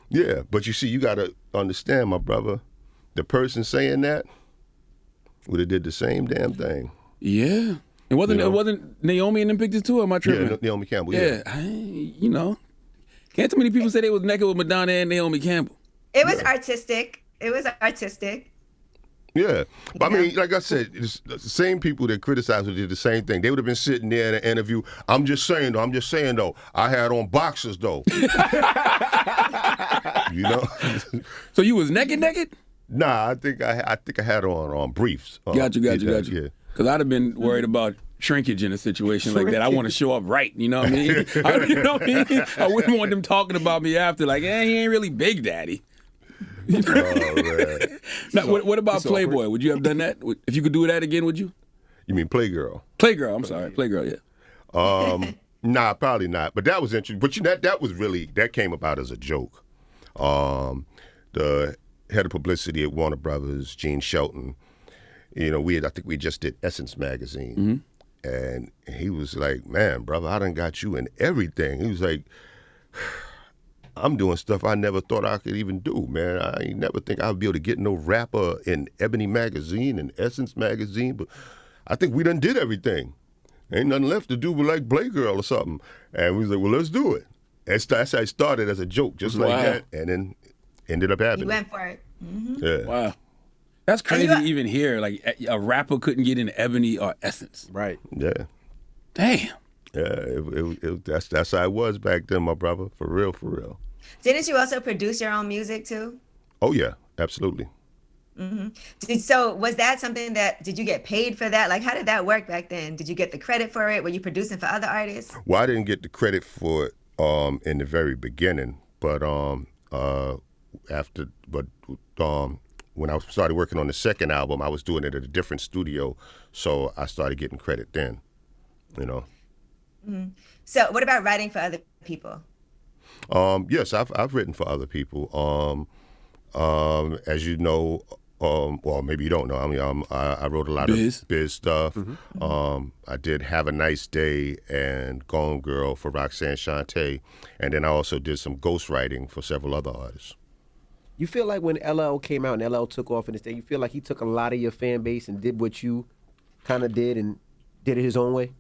Speaker 5: Yeah, but you see, you got to understand, my brother, the person saying that would have did the same damn thing.
Speaker 4: Yeah. It wasn't Naomi in them pictures too, or am I tripping?
Speaker 5: Yeah, Naomi Campbell,
Speaker 4: yeah. Can't too many people say they was naked with Madonna and Naomi Campbell.
Speaker 6: It was artistic. It was artistic.
Speaker 5: Yeah. But I mean, like I said, it's the same people that criticized did the same thing. They would have been sitting there in an interview. I'm just saying though, I had on boxers though.
Speaker 4: So you was naked?
Speaker 5: Nah, I think I had on briefs.
Speaker 4: Got you.
Speaker 5: Yeah.
Speaker 4: Because I'd have been worried about shrinkage in a situation like that. I want to show up right, you know what I mean? I wouldn't want them talking about me after, like, he ain't really Big Daddy.
Speaker 5: Oh, man.
Speaker 4: Now, what about Playboy? Would you have done that? If you could do that again, would you?
Speaker 5: You mean Playgirl?
Speaker 4: Playgirl, I'm sorry. Playgirl, yeah.
Speaker 5: Nah, probably not. But that was interesting. But that came about as a joke. The head of publicity at Warner Brothers, Gene Shelton, I think we just did Essence magazine.
Speaker 4: Mm-hmm.
Speaker 5: And he was like, "Man, brother, I done got you in everything." He was like, "I'm doing stuff I never thought I could even do, man. I ain't never think I'd be able to get no rapper in Ebony magazine and Essence magazine, but I think we done did everything. Ain't nothing left to do but like Playgirl or something." And we was like, "Well, let's do it." And that's how it started as a joke, just like that, and then ended up happening.
Speaker 6: You went for it. Mm-hmm.
Speaker 5: Yeah.
Speaker 4: Wow. That's crazy to even hear. Like, a rapper couldn't get in Ebony or Essence.
Speaker 3: Right.
Speaker 5: Yeah.
Speaker 4: Damn.
Speaker 5: Yeah, that's how it was back then, my brother. For real.
Speaker 6: Didn't you also produce your own music too?
Speaker 5: Oh yeah, absolutely.
Speaker 6: Mm-hmm. So was that something did you get paid for that? Like, how did that work back then? Did you get the credit for it? Were you producing for other artists?
Speaker 5: Well, I didn't get the credit for it in the very beginning, but when I started working on the second album, I was doing it at a different studio, so I started getting credit then,
Speaker 6: Mm-hmm. So what about writing for other people?
Speaker 5: Yes, I've written for other people. As you know, well, maybe you don't know. I mean, I wrote a lot of biz stuff. I did Have a Nice Day and Gone Girl for Roxanne Shante, and then I also did some ghostwriting for several other artists.
Speaker 3: You feel like when LL came out and LL took off in this day, you feel like he took a lot of your fan base and did what you kind of did and did it his own way?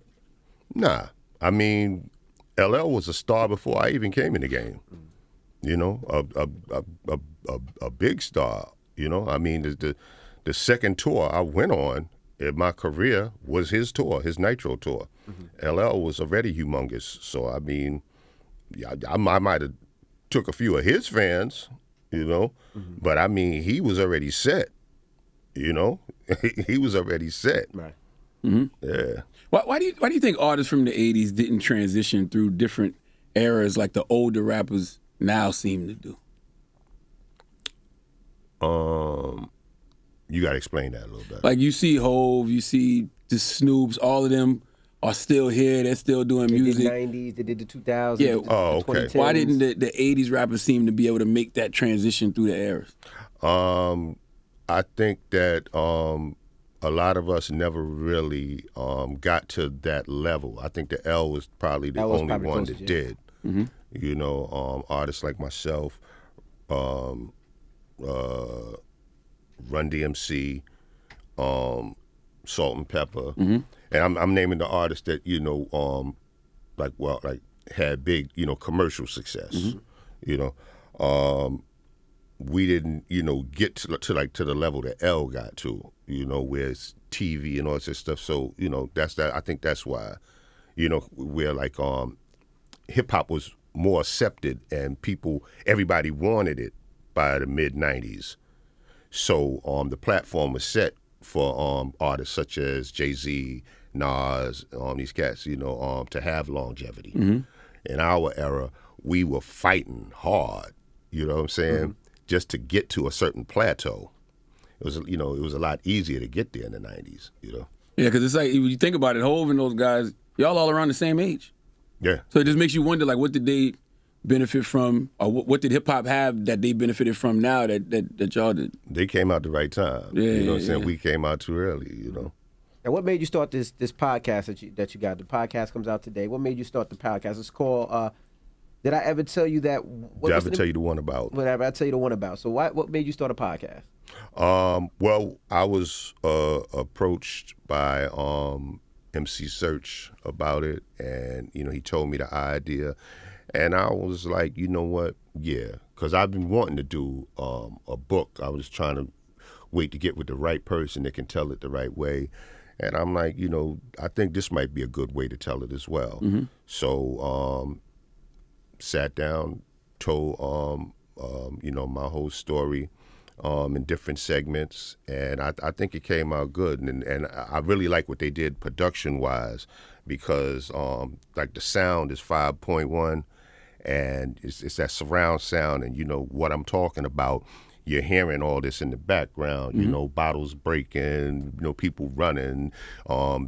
Speaker 5: Nah, I mean, LL was a star before I even came in the game. You know, a big star. You know, I mean, the second tour I went on in my career was his tour, his Nitro tour. LL was already humongous. So, I mean, yeah, I might have took a few of his fans, you know, but I mean, he was already set, you know. He was already set.
Speaker 3: Right.
Speaker 5: Yeah.
Speaker 4: Why do you think artists from the 80s didn't transition through different eras like the older rappers now seem to do?
Speaker 5: You got to explain that a little bit.
Speaker 4: Like you see Hove, you see the Snoops, all of them are still here. They're still doing
Speaker 3: They
Speaker 4: music.
Speaker 3: did 90s, they did the 2000s.
Speaker 4: Yeah.
Speaker 3: the
Speaker 5: Oh, okay.
Speaker 3: 2010s.
Speaker 4: Why didn't the 80s rappers seem to be able to make that transition through the eras?
Speaker 5: I think that a lot of us never really got to that level. I think the L was probably the
Speaker 3: L was
Speaker 5: only
Speaker 3: probably
Speaker 5: one
Speaker 3: closest,
Speaker 5: that
Speaker 3: yeah.
Speaker 5: did. You know, artists like myself, Run DMC, Salt and Pepper, and I'm naming the artists that you know, like had big commercial success. You know, we didn't get to the level that L got to. You know, where it's TV and all this stuff. So you know that's that. I think that's why where like hip hop was more accepted and everybody wanted it by the mid '90s. So the platform was set for artists such as Jay-Z, Nas, these cats, to have longevity. In our era, we were fighting hard, you know what I'm saying, just to get to a certain plateau. It was, it was a lot easier to get there in the 90s, Yeah,
Speaker 4: because it's like, when you think about it, Hove and those guys, y'all all around the same age.
Speaker 5: Yeah.
Speaker 4: So it just makes you wonder, like, what did they benefit from, or what did hip-hop have that they benefited from now that y'all did?
Speaker 5: They came out the right time.
Speaker 4: Yeah,
Speaker 5: you know what I'm saying?
Speaker 4: yeah.
Speaker 5: We came out too early,
Speaker 3: And what made you start this podcast that you got? The podcast comes out today. What made you start the podcast? It's called, Did I Ever Tell You That?
Speaker 5: Did I ever tell you the one about?
Speaker 3: Whatever, I tell you the one about. So what made you start a podcast?
Speaker 5: Well, I was approached by MC Search about it, and he told me the idea, and I was like, you know what? Yeah, because I've been wanting to do a book. I was trying to wait to get with the right person that can tell it the right way, and I'm like, I think this might be a good way to tell it as well. So sat down, told my whole story in different segments, and I think it came out good, and I really like what they did production-wise, because like the sound is 5.1, and it's that surround sound, and what I'm talking about. You're hearing all this in the background, bottles breaking, people running,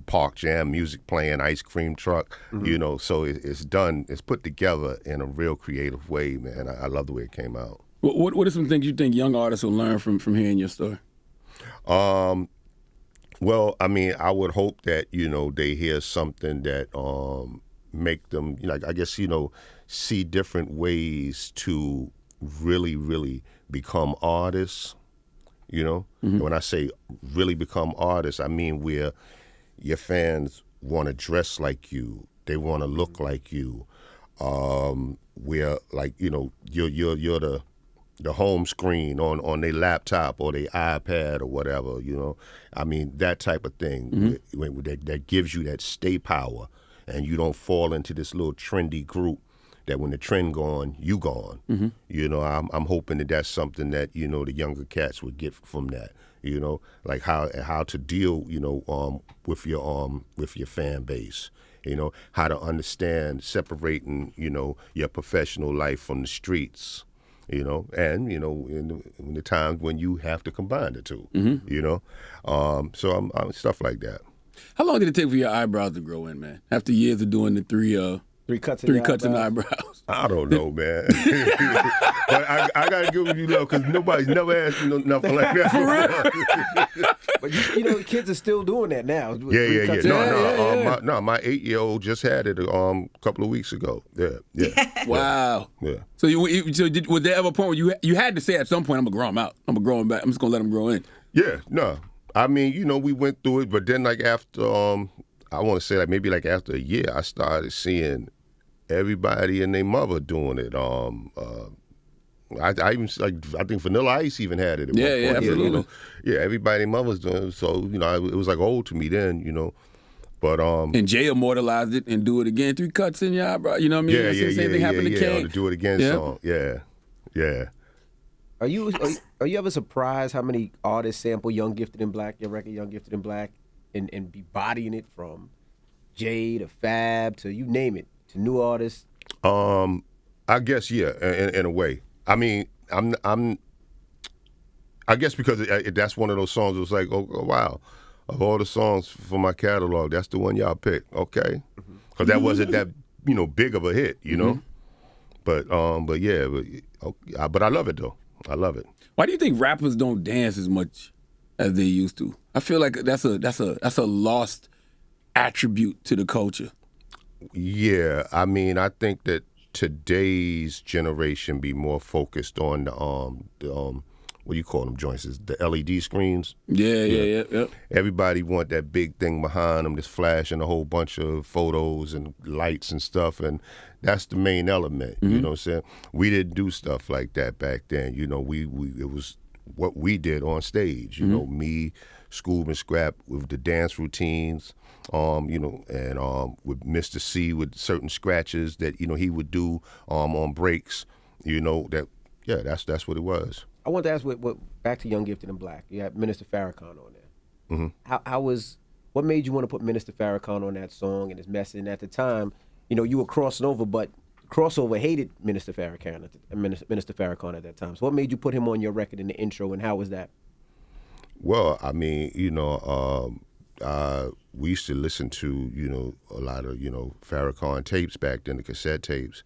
Speaker 5: park jam music playing, ice cream truck, so it's done, it's put together in a real creative way, man. I love the way it came out.
Speaker 4: What are some things you think young artists will learn from hearing your story?
Speaker 5: Well, I mean, I would hope that, they hear something that make them, I guess, see different ways to really, really become artists, And when I say really become artists, I mean where your fans want to dress like you, they want to look like you, where, like, you're the home screen on their laptop or their iPad or whatever, I mean, that type of thing that gives you that stay power, and you don't fall into this little trendy group that when the trend gone, you gone. I'm hoping that that's something that, the younger cats would get from that, like how to deal, with your fan base. How to understand separating, your professional life from the streets. And in the times when you have to combine the two, so I'm stuff like that.
Speaker 4: How long did it take for your eyebrows to grow in, man? After years of doing the
Speaker 3: 3 cuts in
Speaker 4: Three
Speaker 3: your
Speaker 4: cuts in the
Speaker 3: eyebrows.
Speaker 4: eyebrows.
Speaker 5: I don't know, man. But I gotta give you love because nobody's never asked me nothing like that. For real?
Speaker 3: But you know, kids are still doing that now.
Speaker 5: Yeah.
Speaker 3: Cuts in the eye.
Speaker 5: My 8-year-old just had it a couple of weeks ago. Yeah.
Speaker 4: Wow.
Speaker 5: Yeah.
Speaker 4: So was there ever a point where you had to say at some point, I'm gonna grow him out. I'm gonna grow him back. I'm just gonna let him grow in.
Speaker 5: Yeah. No. I mean, we went through it, but then like after I want to say like maybe like after a year, I started seeing everybody and their mother doing it. I even I think Vanilla Ice even had it. At one point.
Speaker 4: Absolutely.
Speaker 5: Everybody and their mother's doing it. So it was like old to me then. But
Speaker 4: and Jay immortalized it and do it again. 3 cuts in your eyebrow. You know what I mean?
Speaker 5: Yeah.
Speaker 4: Same thing happened to Kane.
Speaker 5: The Do It Again song. Yeah.
Speaker 3: Are you ever surprised how many artists sample Young Gifted and Black, your record Young Gifted and Black, and be bodying it from Jay to Fab to you name it, to new artists?
Speaker 5: I guess in a way. I mean, I guess because that's one of those songs. It was like, oh wow, of all the songs for my catalog, that's the one y'all picked. Okay, because that wasn't that big of a hit, But I love it though. I love it.
Speaker 4: Why do you think rappers don't dance as much as they used to? I feel like that's a lost attribute to the culture.
Speaker 5: Yeah, I mean, I think that today's generation be more focused on the what do you call them joints? The LED screens.
Speaker 4: Yeah.
Speaker 5: Everybody want that big thing behind them that's flashing a whole bunch of photos and lights and stuff, and that's the main element. You know what I'm saying? We didn't do stuff like that back then. We it was what we did on stage. Me, Scoob and Scrap with the dance routines. And with Mr. C with certain scratches that he would do on breaks. That's what it was.
Speaker 3: I want to ask what back to Young Gifted and Black. You had Minister Farrakhan on there. What made you want to put Minister Farrakhan on that song and his message? And at the time, you were crossing over, but crossover hated Minister Farrakhan at that time. So what made you put him on your record in the intro, and how was that?
Speaker 5: Well, I mean, we used to listen to, a lot of, Farrakhan tapes back then, the cassette tapes.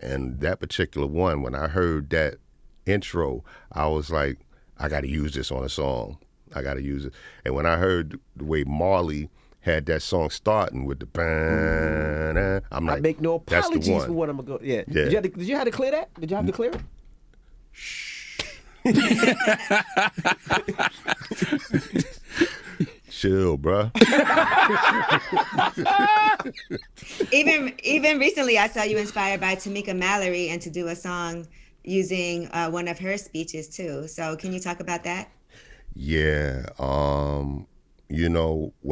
Speaker 5: And that particular one, when I heard that intro, I was like, I got to use this on a song. I got to use it. And when I heard the way Marley had that song starting with the bang, I'm like,
Speaker 3: I make no apologies
Speaker 5: that's the one.
Speaker 3: for what I'm going to go. Yeah. Did you have to clear that? Did you have to clear it?
Speaker 5: Chill, bruh.
Speaker 6: Even recently, I saw you inspired by Tamika Mallory and to do a song using one of her speeches too. So can you talk about that?
Speaker 5: Yeah. When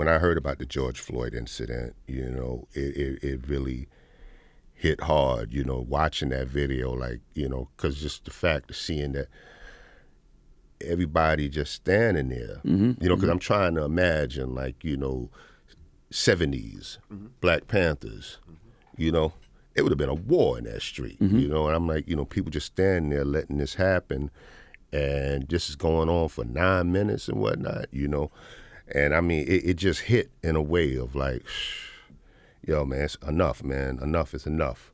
Speaker 5: I heard about the George Floyd incident, it really hit hard, watching that video, like, because just the fact of seeing that everybody just standing there, because I'm trying to imagine, like, 70s, Black Panthers, it would have been a war in that street, and I'm like, people just standing there letting this happen, and this is going on for 9 minutes and whatnot, and I mean, it just hit in a way of like, yo, man, it's enough, man, enough is enough.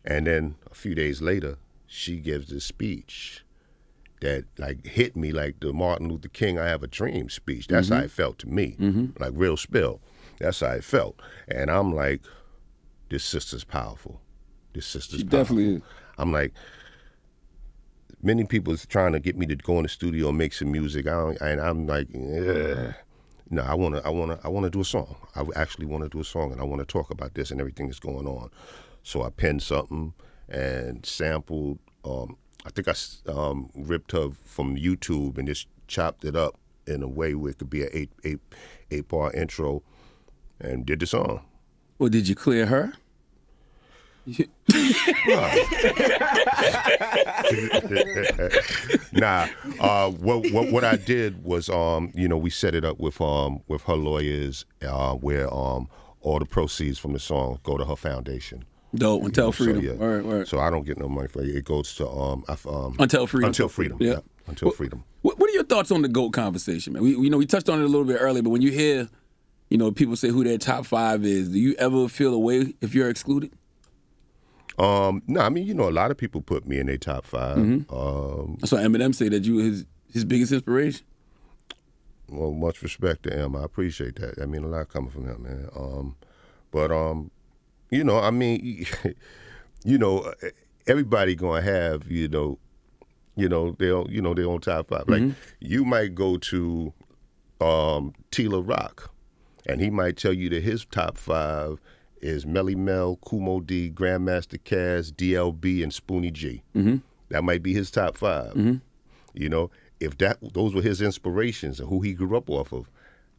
Speaker 5: And then a few days later, she gives this speech that like hit me like the Martin Luther King "I Have a Dream" speech. That's how it felt to me, like real spill. That's how it felt, and I'm like, this sister's powerful. This sister's powerful.
Speaker 4: Definitely is.
Speaker 5: I'm like, many people is trying to get me to go in the studio and make some music. And I'm like, no, I want to do a song. I actually want to do a song, and I want to talk about this and everything that's going on. So I penned something and sampled. I think I ripped her from YouTube and just chopped it up in a way where it could be an eight part intro, and did the song.
Speaker 4: Well, did you clear her?
Speaker 5: Nah. What I did was, we set it up with her lawyers, where all the proceeds from the song go to her foundation.
Speaker 4: Dope. Until Freedom.
Speaker 5: So, yeah.
Speaker 4: Right.
Speaker 5: So I don't get no money for it. It goes to
Speaker 4: Until Freedom.
Speaker 5: Until Freedom.
Speaker 4: Yeah.
Speaker 5: Until Freedom.
Speaker 4: What are your thoughts on the GOAT conversation, man? We touched on it a little bit earlier, but when you hear, people say who their top 5 is, do you ever feel a way if you're excluded?
Speaker 5: No, I mean, a lot of people put me in their top 5.
Speaker 4: I saw Eminem say that you were his biggest inspiration.
Speaker 5: Well, much respect to him. I appreciate that. I mean, a lot coming from him, man. But I mean, everybody gonna have, their own top 5. Like you might go to Tila Rock, and he might tell you that his top 5 is Melly Mel, Kumo D, Grandmaster Caz, DLB, and Spoonie G. That might be his top 5. If those were his inspirations and who he grew up off of,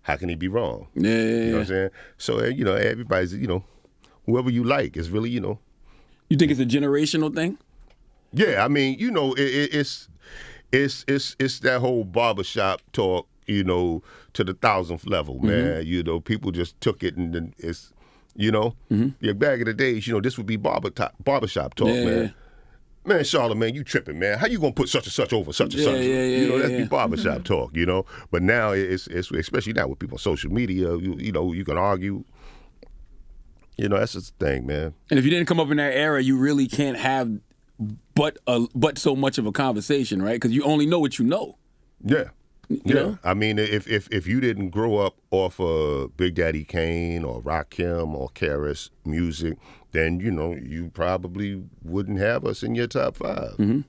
Speaker 5: how can he be wrong?
Speaker 4: Yeah.
Speaker 5: You know what I'm saying? So everybody's whoever you like is really
Speaker 4: You think it's a generational thing?
Speaker 5: Yeah, I mean it's that whole barbershop talk to the 1000th level, man. People just took it and then it's back in the days this would be barbershop talk, man.
Speaker 4: Yeah.
Speaker 5: Man, Charlamagne, you tripping, man. How you gonna put such and such over such and such? That's be barbershop talk, But now it's especially now with people on social media, you can argue. That's just the thing, man.
Speaker 4: And if you didn't come up in that era, you really can't have but so much of a conversation, right? Because you only know what you know.
Speaker 5: Yeah.
Speaker 4: You know?
Speaker 5: I mean, if you didn't grow up off of Big Daddy Kane or Rakim or Karis music, then you probably wouldn't have us in your top 5, and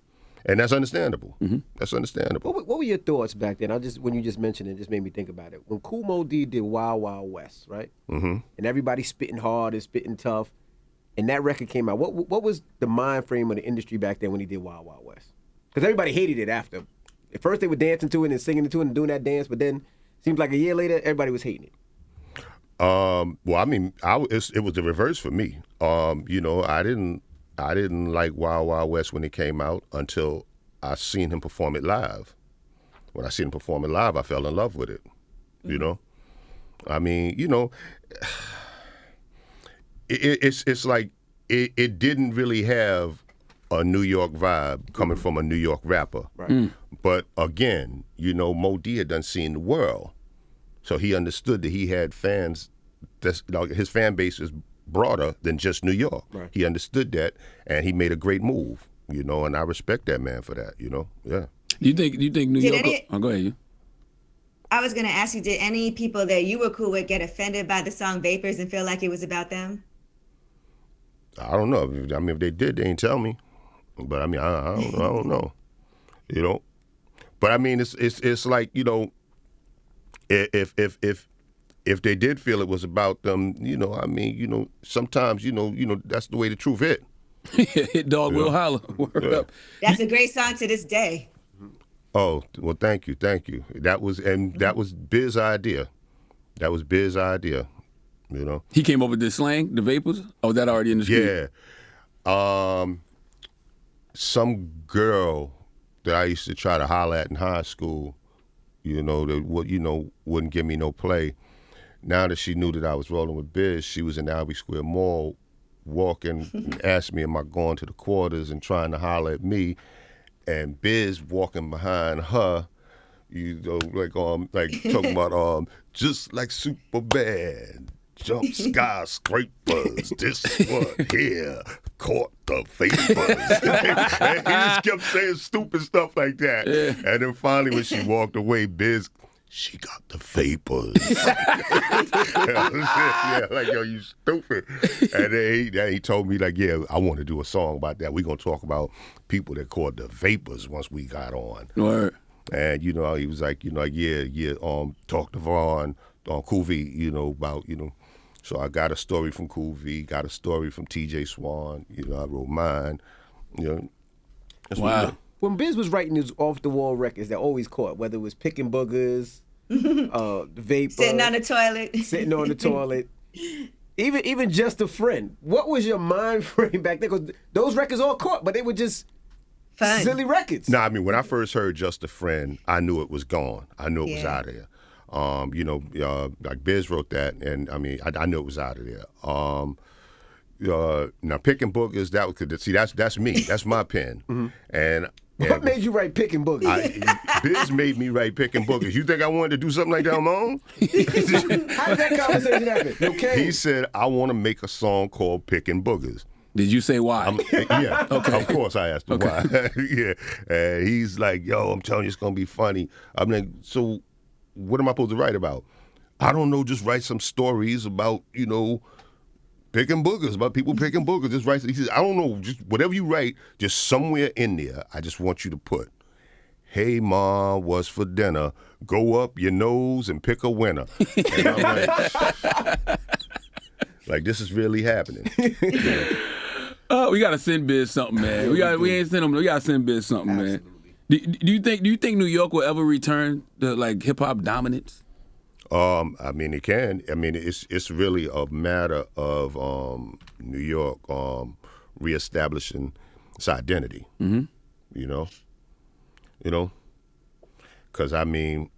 Speaker 5: that's understandable. That's understandable.
Speaker 3: What were your thoughts back then? When you just mentioned it, just made me think about it. When Kumo D did Wild Wild West, right? And everybody spitting hard and spitting tough, and that record came out. What was the mind frame of the industry back then when he did Wild Wild West? Because everybody hated it after. At first they were dancing to it and singing to it and doing that dance, but then seems like a year later everybody was hating it.
Speaker 5: Well, I mean, it was the reverse for me. I didn't like Wild Wild West when it came out until I seen him perform it live. When I seen him perform it live, I fell in love with it. I mean, it's like it didn't really have a New York vibe coming from a New York rapper.
Speaker 3: Right.
Speaker 5: But again, Mo D had done seen the world. So he understood that he had fans, his fan base is broader than just New York.
Speaker 3: Right.
Speaker 5: He understood that, and he made a great move, and I respect that man for that, yeah.
Speaker 4: You think New York... go ahead, you.
Speaker 6: I was going to ask you, did any people that you were cool with get offended by the song Vapors and feel like it was about them?
Speaker 5: I don't know. I mean, if they did, they ain't tell me. But I mean, I don't know. But I mean, it's like, if they did feel it was about them, I mean, sometimes, that's the way the truth hit.
Speaker 4: Hit dog will holler. Word up.
Speaker 6: That's a great song to this day.
Speaker 5: Oh, well, thank you. That was Biz's idea.
Speaker 4: He came up with the slang, the vapors? Oh, that already in the street?
Speaker 5: Yeah. Some girl that I used to try to holler at in high school, that wouldn't give me no play. Now that she knew that I was rolling with Biz, she was in the Albee Square Mall walking and asked me, am I going to the quarters, and trying to holler at me. And Biz walking behind her, like talking about just like Superman, jump skyscrapers, this one here caught the vapors. And he just kept saying stupid stuff like that. Yeah. And then finally when she walked away, Biz, she got the vapors. Yeah, like, yo, you stupid. And then he told me, like, yeah, I want to do a song about that. We're going to talk about people that caught the vapors once we got on.
Speaker 4: Word.
Speaker 5: And, he was like, talk to Vaughn on Cool V, about, So I got a story from Cool V, got a story from TJ Swan, I wrote mine, That's
Speaker 4: wow.
Speaker 3: When Biz was writing his off-the-wall records that always caught, whether it was Picking Boogers, the Vapor.
Speaker 6: Sitting on the toilet.
Speaker 3: Sitting on the toilet. Even Just a Friend. What was your mind frame back then? Because those records all caught, but they were just
Speaker 6: Fun.
Speaker 3: silly records.
Speaker 5: No, I mean, when I first heard Just a Friend, I knew it was gone. I knew it was out of there. Like Biz wrote that, and I mean, I knew it was out of there. Now Picking Boogers, that's me. That's my pen.
Speaker 3: Mm-hmm.
Speaker 5: And
Speaker 3: what made you write Picking Boogers?
Speaker 5: Biz made me write Picking Boogers. You think I wanted to do something like that on my own?
Speaker 3: How did that conversation happen? Okay.
Speaker 5: He said, I want to make a song called Picking Boogers.
Speaker 4: Did you say why?
Speaker 5: Yeah, okay. Of course I asked him why. Yeah, and he's like, "Yo, I'm telling you, it's gonna be funny." I'm like, "So, what am I supposed to write about?" I don't know. Just write some stories about picking boogers, about people picking boogers. Just write. He says, "I don't know. Just whatever you write, just somewhere in there. I just want you to put, 'Hey, Ma, what's for dinner? Go up your nose and pick a winner.'" And I'm like, this is really happening.
Speaker 4: We gotta send Biz something, man. We ain't send him. We gotta send Biz something, man. Do you think New York will ever return to like hip hop dominance?
Speaker 5: I mean, it can. I mean, it's really a matter of New York reestablishing its identity. Mm-hmm. Because I mean,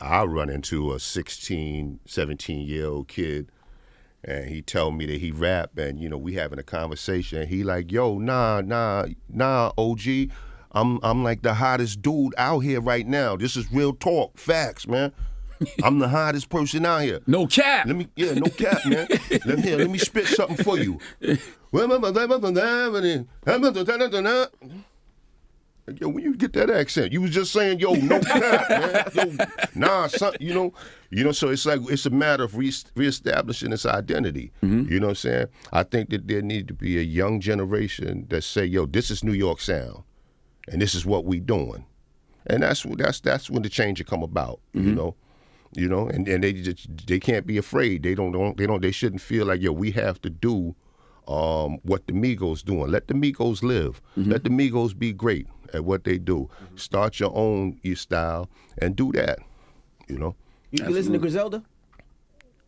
Speaker 5: I'll run into a 16, 17-year-old kid, and he tell me that he rap, and we having a conversation, and he like, "Yo, nah, OG, I'm like the hottest dude out here right now. This is real talk, facts, man. I'm the hottest person out here.
Speaker 4: No cap.
Speaker 5: No cap, man. Let me spit something for you." Yo, when you get that accent, you was just saying, "Yo, no cap, man. Yo, nah, son," So it's like it's a matter of reestablishing its identity. Mm-hmm. You know what I'm saying? I think that there need to be a young generation that say, "Yo, this is New York sound, and this is what we doing," and that's when the change will come about. Mm-hmm. And they can't be afraid. They shouldn't feel like, "Yo, we have to do what the Migos doing. Let the Migos live. Mm-hmm. Let the Migos be great at what they do. Mm-hmm. Start your own style and do that." You
Speaker 3: listen to Griselda?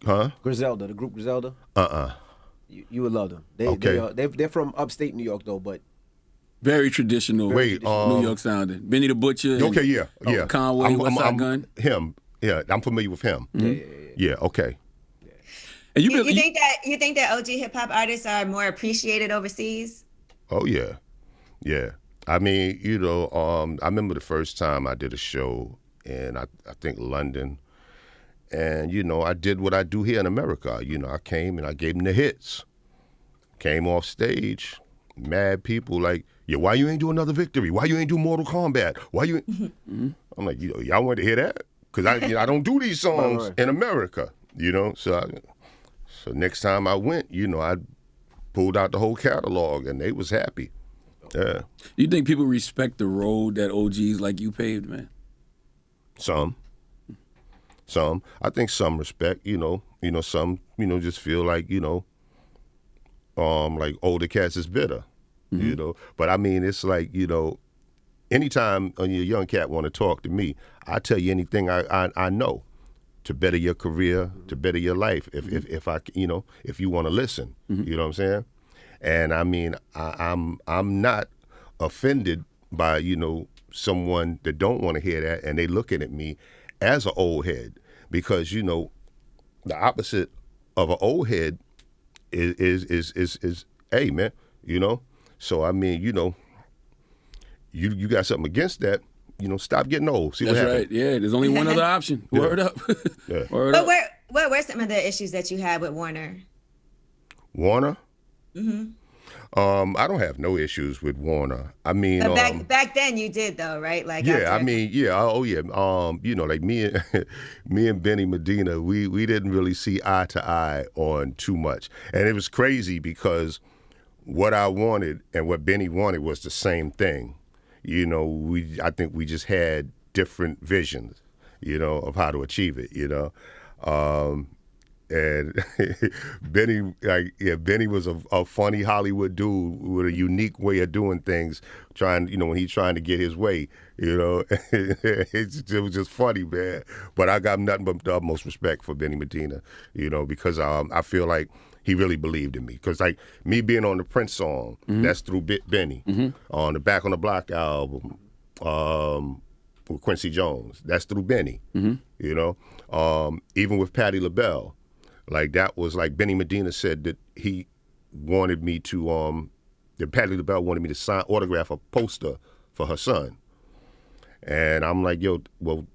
Speaker 5: Huh?
Speaker 3: Griselda, the group Griselda? You would love them. They're from upstate New York though, but
Speaker 4: very traditional. New York sounding. Benny the Butcher.
Speaker 5: Okay, yeah.
Speaker 4: Conway, Westside Gun.
Speaker 5: Him. Yeah, I'm familiar with him.
Speaker 3: Mm-hmm.
Speaker 5: Yeah. Okay.
Speaker 4: And
Speaker 6: you think that OG hip hop artists are more appreciated overseas?
Speaker 5: Oh yeah. I mean, I remember the first time I did a show in I think London, and I did what I do here in America. I came and I gave them the hits. Came off stage, mad people like, "Yeah, why you ain't do another Victory? Why you ain't do Mortal Kombat? Why you?" Mm-hmm. I'm like, y'all want to hear that? Because I don't do these songs in America. So next time I went, I pulled out the whole catalog, and they was happy. Yeah.
Speaker 4: You think people respect the road that OGs like you paved, man?
Speaker 5: Some. I think some respect. Some. Just feel like like older cats is bitter. Mm-hmm. But I mean, it's like anytime a young cat want to talk to me, I tell you anything I know to better your career, to better your life. If you want to listen, mm-hmm. You know what I'm saying? And I mean, I'm not offended by someone that don't want to hear that, and they looking at me as an old head, because the opposite of an old head is hey man, So I mean, you got something against that, stop getting old. See what happens. That's right.
Speaker 4: Yeah, there's only one other option.
Speaker 5: Yeah.
Speaker 4: Word up.
Speaker 5: Yeah.
Speaker 4: Word up.
Speaker 6: What were some of the issues that you had with Warner?
Speaker 5: Warner?
Speaker 6: Mm-hmm.
Speaker 5: I don't have no issues with Warner. I mean,
Speaker 6: but back then you did though, right? Like
Speaker 5: yeah, I mean, yeah, oh yeah. Like me and Benny Medina, we didn't really see eye to eye on too much, and it was crazy because what I wanted and what Benny wanted was the same thing. I think we just had different visions, of how to achieve it. And Benny was a funny Hollywood dude with a unique way of doing things, when he's trying to get his way, it was just funny, man. But I got nothing but the utmost respect for Benny Medina, because I feel like he really believed in me. Because like me being on the Prince song, mm-hmm. that's through Benny. Mm-hmm. On the Back on the Block album, with Quincy Jones, that's through Benny. Mm-hmm. Even with Patti LaBelle. Like that was like Benny Medina said that he wanted me to, that Patti LaBelle wanted me to autograph a poster for her son. And I'm like, yo, well,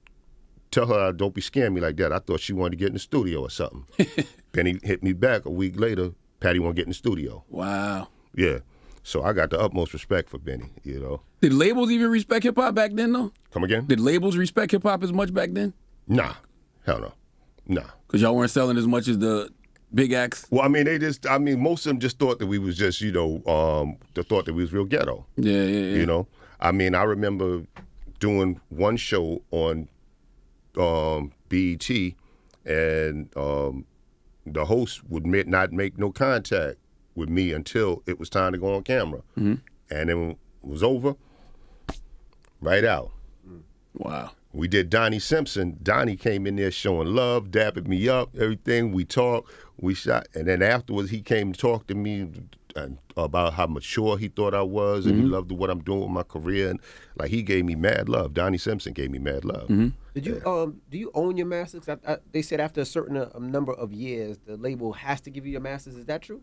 Speaker 5: tell her don't be scaring me like that. I thought she wanted to get in the studio or something. Benny hit me back a week later. Patty won't get in the studio.
Speaker 4: Wow.
Speaker 5: Yeah. So I got the utmost respect for Benny, you know.
Speaker 4: Did labels even respect hip hop back then, though?
Speaker 5: Come again?
Speaker 4: Did labels respect hip hop as much back then?
Speaker 5: Nah. Hell no. Nah.
Speaker 4: Because y'all weren't selling as much as the big acts?
Speaker 5: Well, most of them just thought that we was just, they thought that we was real ghetto.
Speaker 4: Yeah.
Speaker 5: You know? I remember doing one show on BET, and the host would not make no contact with me until it was time to go on camera. Mm-hmm. And then it was over, right out.
Speaker 4: Wow.
Speaker 5: We did Donnie Simpson. Donnie came in there showing love, dapping me up, everything. We talked, we shot. And then afterwards, he came to talk to me about how mature he thought I was, and he loved what I'm doing with my career. And like, he gave me mad love. Donnie Simpson gave me mad love.
Speaker 4: Mm-hmm.
Speaker 3: Did you do you own your masters? They said after a certain number of years, the label has to give you your masters. Is that true?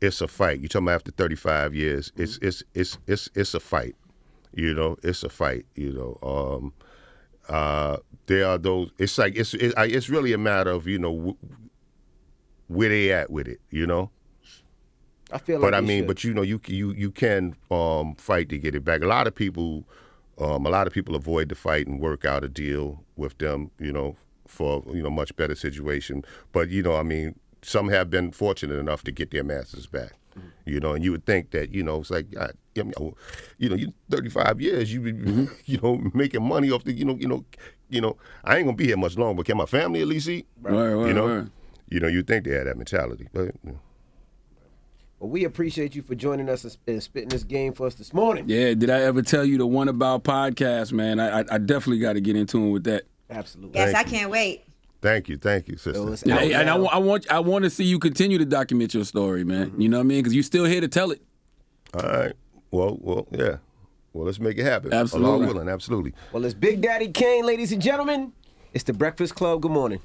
Speaker 5: It's a fight. You talking about after 35 years? It's a fight. You know, it's a fight. You know, there are those. It's like it's really a matter of where they at with it. You know.
Speaker 3: I feel like.
Speaker 5: But you can fight to get it back. A lot of people avoid the fight and work out a deal with them. For much better situation. But some have been fortunate enough to get their masters back. Mm-hmm. And you would think that it's like you 35 years you making money off the I ain't gonna be here much longer, but can my family at least eat?
Speaker 4: Right.
Speaker 5: You think they had that mentality, but.
Speaker 3: Well, we appreciate you for joining us and spitting this game for us this morning.
Speaker 4: Yeah, did I ever tell you the One About podcast, man? I definitely got to get into it with that.
Speaker 3: Absolutely.
Speaker 6: Yes, I can't wait.
Speaker 5: Thank you, sister.
Speaker 4: And I want to see you continue to document your story, man. Mm-hmm. You know what I mean? Because you're still here to tell it.
Speaker 5: All right. Well, yeah. Well, let's make it happen.
Speaker 4: Absolutely.
Speaker 5: Allah willing, absolutely.
Speaker 3: Well, it's Big Daddy Kane, ladies and gentlemen. It's the Breakfast Club. Good morning.